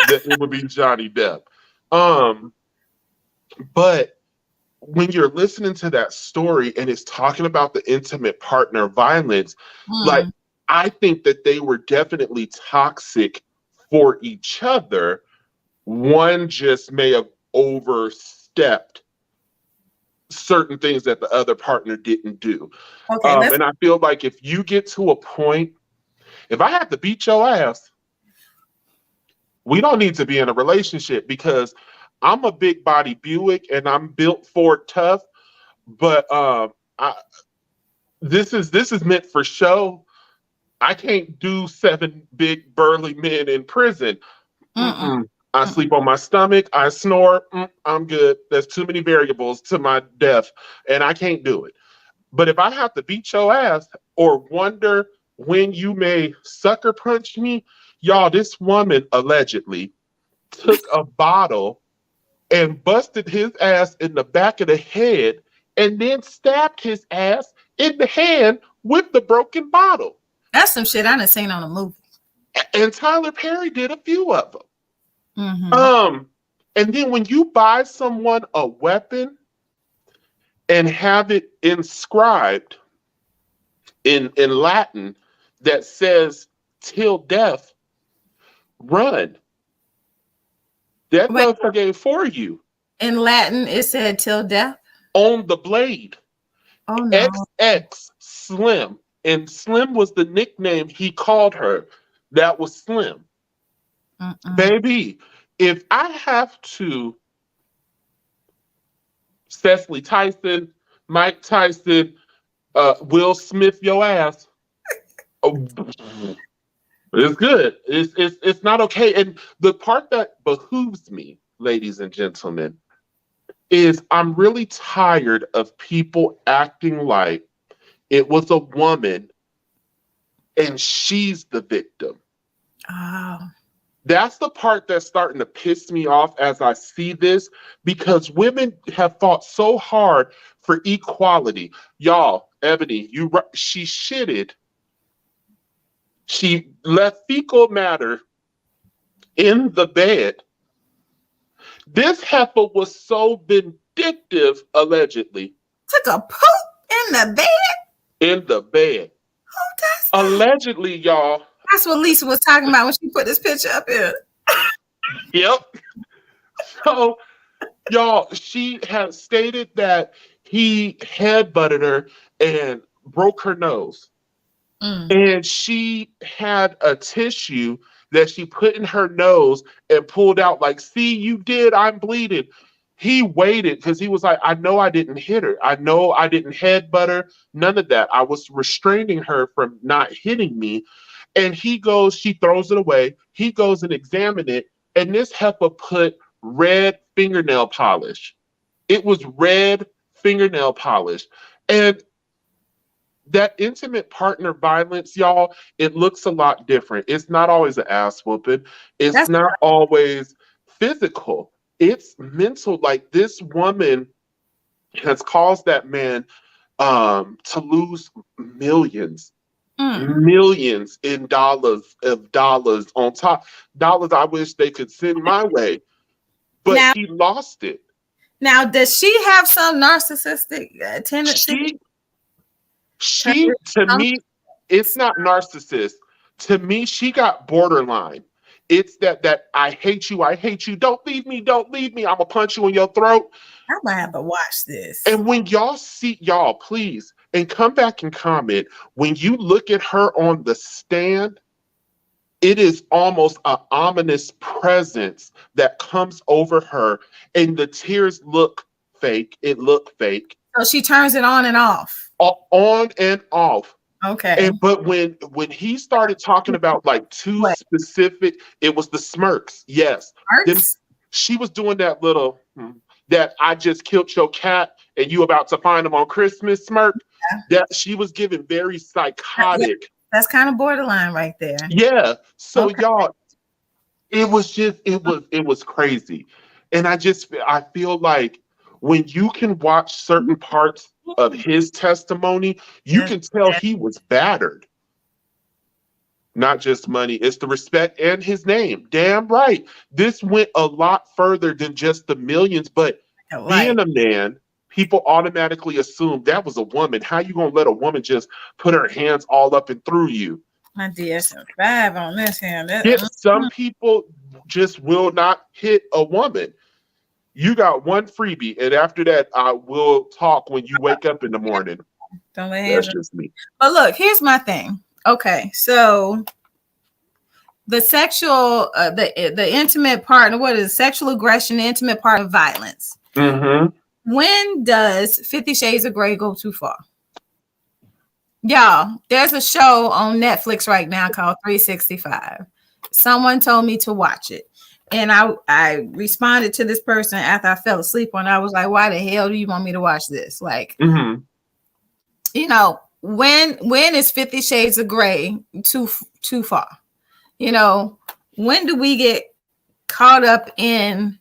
that it would be Johnny Depp. But when you're listening to that story and it's talking about the intimate partner violence, like, I think that they were definitely toxic for each other. One just may have overstepped certain things that the other partner didn't do. And I feel like if you get to a point, if I have to beat your ass, we don't need to be in a relationship because I'm a big body Buick and I'm built Ford tough, but this is meant for show. I can't do 7 big burly men in prison. I sleep on my stomach. I snore. I'm good. There's too many variables to my death, and I can't do it. But if I have to beat your ass or wonder when you may sucker punch me, y'all, this woman allegedly took a bottle and busted his ass in the back of the head and then stabbed his ass in the hand with the broken bottle. That's some shit I done seen on a movie. And Tyler Perry did a few of them. And then when you buy someone a weapon and have it inscribed in Latin that says till death, run. That Wait, motherfucker ain't for you. in Latin, it said till death. On the blade. Oh no. XX Slim. And Slim was the nickname he called her. That was Slim. Mm-mm. Baby, if I have to Cecily Tyson, Mike Tyson, Will Smith your ass, oh, it's good. It's not okay. And the part that behooves me, ladies and gentlemen, is I'm really tired of people acting like it was a woman and she's the victim. Oh. That's the part that's starting to piss me off as I see this, because women have fought so hard for equality. Y'all, Ebony, she shitted. She left fecal matter in the bed. This heifer was so vindictive, allegedly, Took a poop in the bed. in the bed. Who does that? Allegedly, y'all. That's what Lisa was talking about when she put this picture up here. Yep. So, y'all, she has stated that he headbutted her and broke her nose. And she had a tissue that she put in her nose and pulled out, like, see, you did, I'm bleeding. He waited because he was like, I know I didn't hit her. I know I didn't headbutt her. None of that. I was restraining her from not hitting me. And he goes, she throws it away. He goes and examines it. And this heifer put red fingernail polish. It was red fingernail polish. And that intimate partner violence, y'all, it looks a lot different. It's not always an ass whooping. It's not always physical. It's mental. Like, this woman has caused that man to lose millions in dollars on top. Dollars I wish they could send my way. But Now- he lost it. Now, does she have some narcissistic tendency? She, to me, it's not narcissist. To me, she got borderline. It's that I hate you, don't leave me, I'm gonna punch you in your throat. I might have to watch this. And when y'all see, y'all, please, and come back and comment, when you look at her on the stand, it is almost an ominous presence that comes over her, and the tears look fake. It looked fake. So she turns it on and off. On and off. Okay. But when he started talking about like two specific, it was the smirks. Yes. Then she was doing that little that I just killed your cat and you about to find him on Christmas smirk. Yeah. That she was giving very psychotic. Yeah. That's kind of borderline right there. Yeah. So y'all, it was crazy. And I feel like when you can watch certain parts of his testimony, you can tell he was battered. Not just money, it's the respect and his name. Damn right. This went a lot further than just the millions, but being a man, people automatically assume that was a woman. How you gonna let a woman just put her hands all up and through you? My DSM-5 on this hand. Some people just will not hit a woman. You got one freebie, and after that, I will talk when you wake up in the morning. Don't let That's just me. But look, here's my thing. Okay, so the sexual, the intimate part, what is sexual aggression, the intimate part of violence? Mm-hmm. When does 50 Shades of Grey go too far? Y'all, there's a show on Netflix right now called 365. Someone told me to watch it. And I responded to this person after I fell asleep on. I was like, why the hell do you want me to watch this? Like, you know, when is 50 Shades of Grey too far? You know, when do we get caught up in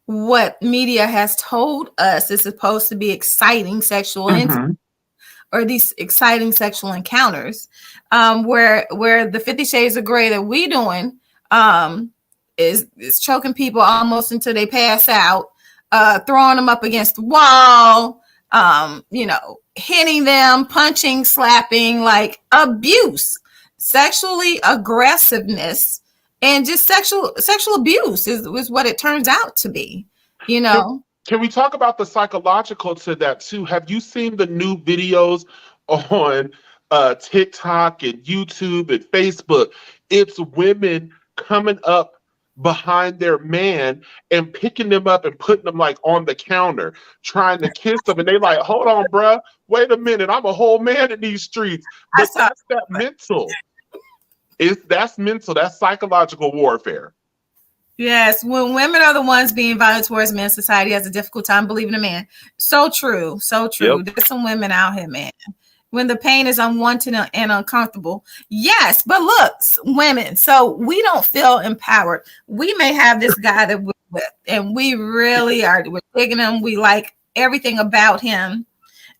what media has told us is supposed to be exciting sexual intimacy, or these exciting sexual encounters, where the 50 Shades of Grey that we doing is choking people almost until they pass out, throwing them up against the wall, you know, hitting them, punching, slapping, like abuse. sexually aggressiveness and just sexual abuse is what it turns out to be, you know. Can we talk about the psychological to that too? Have you seen the new videos on TikTok and YouTube and Facebook? It's women coming up behind their man and picking them up and putting them like on the counter, trying to kiss them. And they like, hold on, bruh, wait a minute, I'm a whole man in these streets. But that's that mental. That's mental, that's psychological warfare. Yes, when women are the ones being violent towards men, society has a difficult time believing a man. So true, so true. Yep. There's some women out here, man. When the pain is unwanted and uncomfortable. Yes, but look, women, so we don't feel empowered. We may have this guy that we're with, and we really we're digging him. We like everything about him,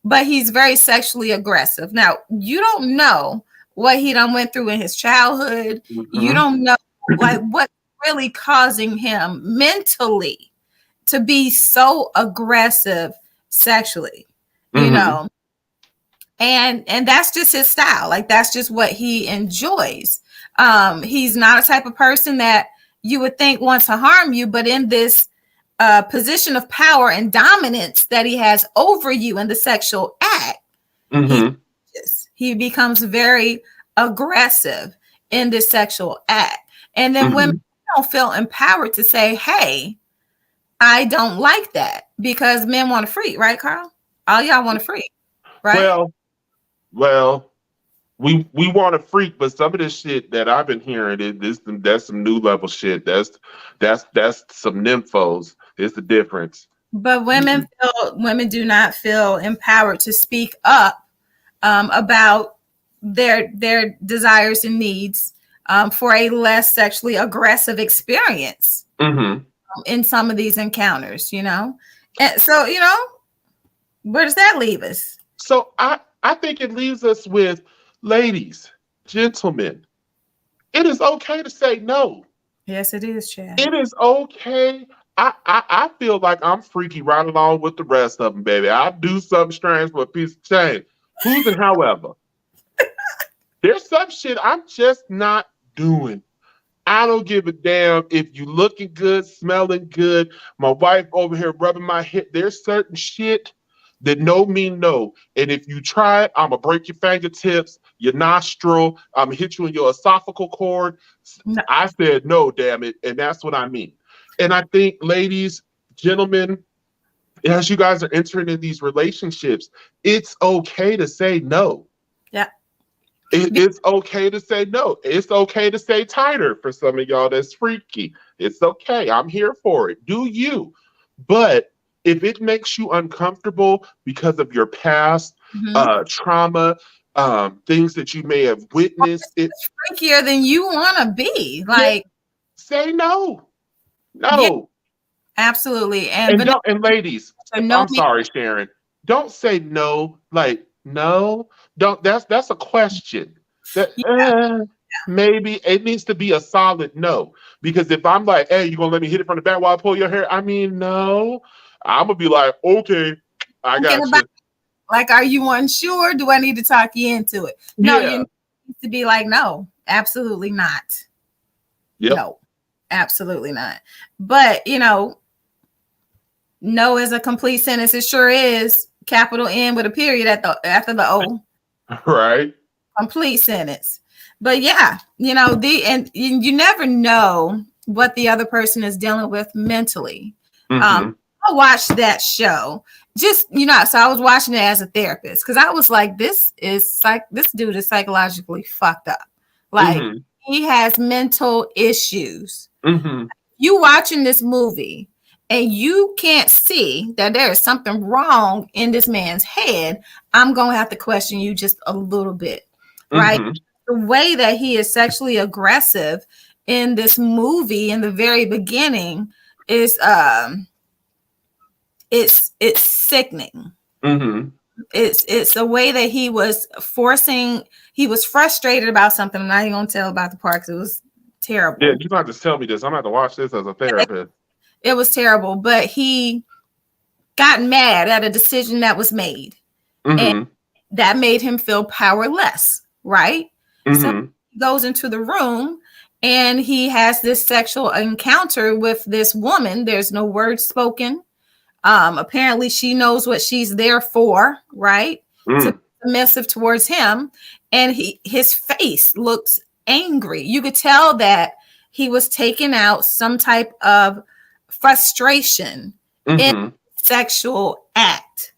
but he's very sexually aggressive. Now, you don't know what he done went through in his childhood. You don't know like what really causing him mentally to be so aggressive sexually, you know. And that's just his style. Like that's just what he enjoys. He's not a type of person that you would think wants to harm you, but in this position of power and dominance that he has over you in the sexual act, he becomes very aggressive in this sexual act. And then women don't feel empowered to say, hey, I don't like that, because men want to freak, right, Carl? All y'all want to freak, right? Well, we want to freak, but some of this shit that I've been hearing that's some new level shit. That's some nymphos. It's the difference. But women do not feel empowered to speak up about their desires and needs for a less sexually aggressive experience in some of these encounters, you know. And so, you know, where does that leave us? So I think it leaves us with, ladies, gentlemen, it is okay to say no. Yes, it is, Chad. It is okay. I feel like I'm freaky right along with the rest of them, baby. I'll do something strange for a piece of change. Who's and however. There's some shit I'm just not doing. I don't give a damn if you looking good, smelling good. My wife over here rubbing my head. There's certain shit that no mean no. And if you try it, I'm going to break your fingertips, your nostril. I'm going to hit you in your esophageal cord. No. I said no, damn it. And that's what I mean. And I think, ladies, gentlemen, as you guys are entering in these relationships, it's okay to say no. Yeah. It's okay to say no. It's okay to say tighter for some of y'all that's freaky. It's okay. I'm here for it. Do you. But if it makes you uncomfortable because of your past trauma, things that you may have witnessed, it's freakier than you want to be. Like, say no. No. Yeah, absolutely. And ladies, I'm sorry, Sharon. Don't say no. Like, no. Don't. That's a question. Maybe it needs to be a solid no. Because if I'm like, hey, you gonna let me hit it from the back while I pull your hair? I mean, no. I'm gonna be like, okay, I got you. Like, are you unsure? Do I need to talk you into it? No, you need to be like, no, absolutely not. Yep. No, absolutely not. But you know, no is a complete sentence. It sure is. Capital N with a period after the O. Right. Complete sentence. But yeah, you know, and you never know what the other person is dealing with mentally. I watched that show just, you know, so I was watching it as a therapist because I was like, this dude is psychologically fucked up. Like he has mental issues. You watching this movie and you can't see that there is something wrong in this man's head, I'm going to have to question you just a little bit, right? The way that he is sexually aggressive in this movie in the very beginning is it's sickening. It's the way that he was frustrated about something. I'm not even gonna tell about the part because it was terrible. Yeah, you're not just tell me this. I'm gonna have to watch this as a therapist. It was terrible, but he got mad at a decision that was made, and that made him feel powerless, right? So he goes into the room and he has this sexual encounter with this woman. There's no word spoken. Apparently she knows what she's there for, right? To be submissive towards him. And his face looks angry. You could tell that he was taking out some type of frustration in sexual act,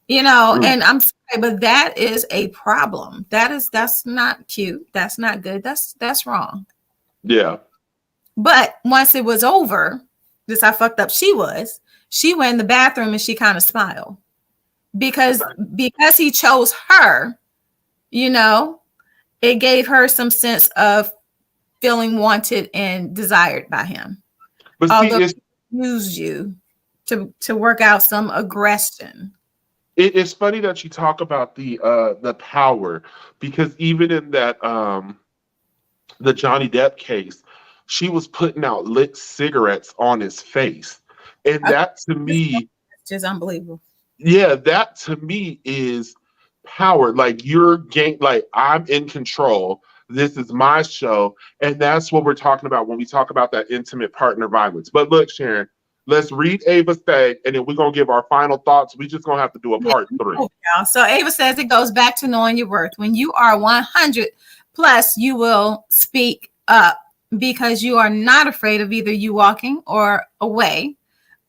and I'm sorry, but that is a problem. That's not cute. That's not good. That's wrong. Yeah. But once it was over, this how fucked up she was. She went in the bathroom and she kind of smiled because he chose her, it gave her some sense of feeling wanted and desired by him. But although see, he used you to work out some aggression. it's funny that you talk about the power, because even in that the Johnny Depp case, she was putting out lit cigarettes on his face. And that to me, it's just unbelievable. Yeah, that to me is power. Like like I'm in control. This is my show. And that's what we're talking about when we talk about that intimate partner violence. But look, Sharon, let's read Ava's thing and then we're gonna give our final thoughts. We just gonna have to do a part 3. So Ava says it goes back to knowing your worth. When you are 100 plus, you will speak up because you are not afraid of either you walking or away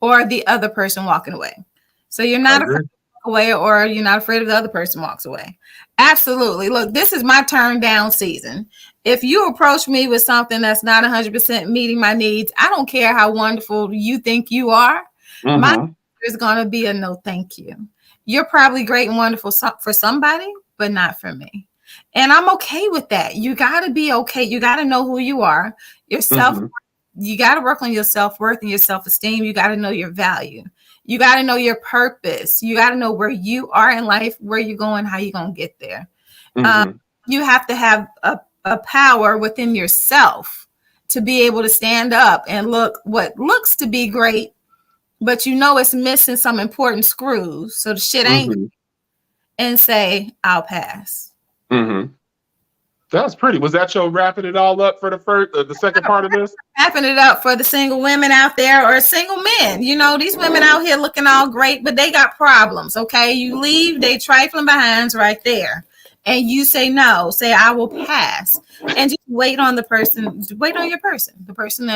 or the other person walking away. So you're not afraid to walk away, or you're not afraid of the other person walks away. Absolutely. Look, this is my turn down season. If you approach me with something that's not 100% meeting my needs, I don't care how wonderful you think you are. My answer is going to be a no, thank you. You're probably great and wonderful for somebody, but not for me. And I'm okay with that. You got to be okay. You got to know who you are, yourself. You got to work on your self-worth and your self-esteem. You got to know your value. You got to know your purpose. You got to know where you are in life, where you're going, how you're going to get there. You have to have a power within yourself to be able to stand up and look what looks to be great, but it's missing some important screws. So the shit ain't, and say, I'll pass. That's pretty. Was that your wrapping it all up for the second part of this? Wrapping it up for the single women out there, or single men. These women out here looking all great, but they got problems. Okay, you leave, they trifling behinds right there, and you say no. Say I will pass, and just wait on the person. Wait on your person, the person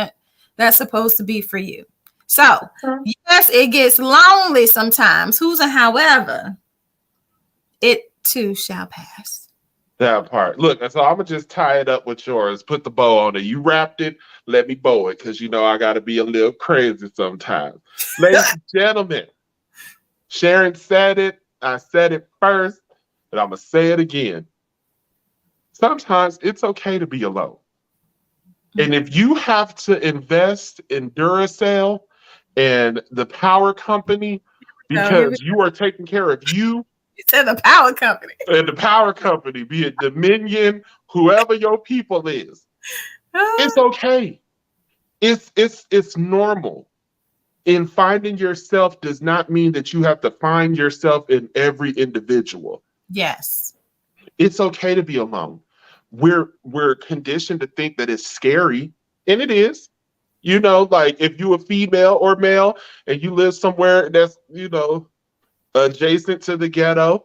that's supposed to be for you. So yes, it gets lonely sometimes. Who's and however, it too shall pass. That part. Look, so I'm gonna just tie it up with yours. Put the bow on it. You wrapped it. Let me bow it, because I got to be a little crazy sometimes. Ladies and gentlemen, Sharon said it. I said it first, but I'm gonna say it again. Sometimes it's okay to be alone, and if you have to invest in Duracell and the power company because you are taking care of you. You said the power company. And the power company, be it Dominion, whoever your people is, it's okay. It's normal. In finding yourself does not mean that you have to find yourself in every individual. Yes. It's okay to be alone. We're conditioned to think that it's scary, and it is. Like if you a female or male and you live somewhere that's, adjacent to the ghetto,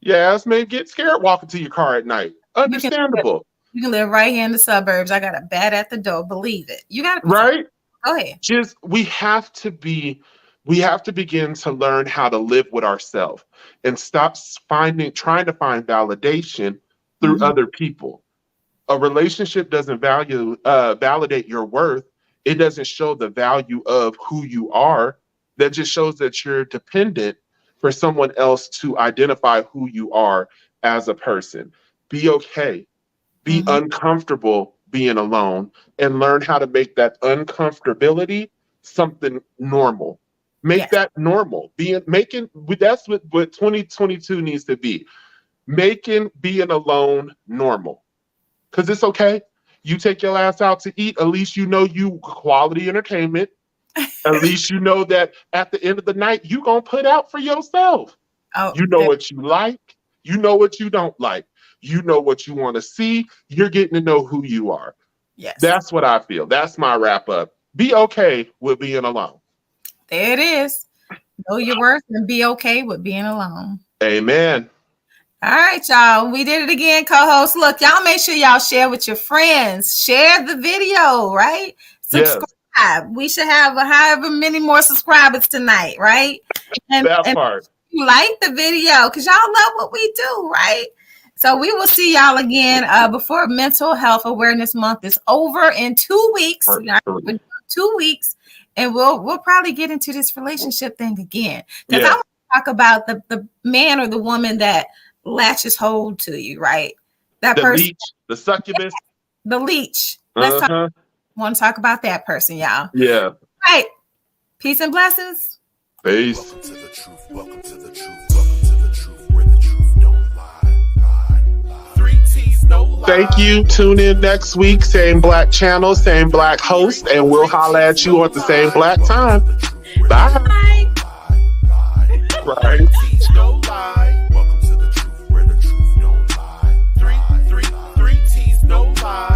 your ass may get scared walking to your car at night. Understandable. You can live right here in the suburbs. I got a bat at the door. Believe it. You got to right. Go ahead. We have to begin to learn how to live with ourselves and stop trying to find validation through other people. A relationship doesn't validate your worth. It doesn't show the value of who you are. That just shows that you're dependent for someone else to identify who you are as a person. Be okay. Be uncomfortable being alone, and learn how to make that uncomfortability something normal. Make that normal. That's what 2022 needs to be. Making being alone normal. Because it's okay. You take your ass out to eat, at least you quality entertainment. At least you know that at the end of the night, you're going to put out for yourself. You know what you like. You know what you don't like. You know what you want to see. You're getting to know who you are. Yes. That's what I feel. That's my wrap up. Be okay with being alone. There it is. Know your worth and be okay with being alone. Amen. All right, y'all. We did it again, co-host. Look, y'all make sure y'all share with your friends. Share the video, right? Subscribe. Yes. We should have however many more subscribers tonight, right? And part. You like the video because y'all love what we do, right? So we will see y'all again before Mental Health Awareness Month is over in 2 weeks. 2 weeks, and we'll probably get into this relationship thing again because I want to talk about the man or the woman that latches hold to you, right? That the person, leech, the succubus, the leech. Let's want to talk about that person, y'all. Yeah. All right. Peace and blessings. Peace. Welcome to the truth. Welcome to the truth. Welcome to the truth, where the truth don't lie. 3 T's, no lie. Thank you. Tune in next week. Same black channel, same black host, and we'll holla at you at the same black time. Bye. Bye. Right.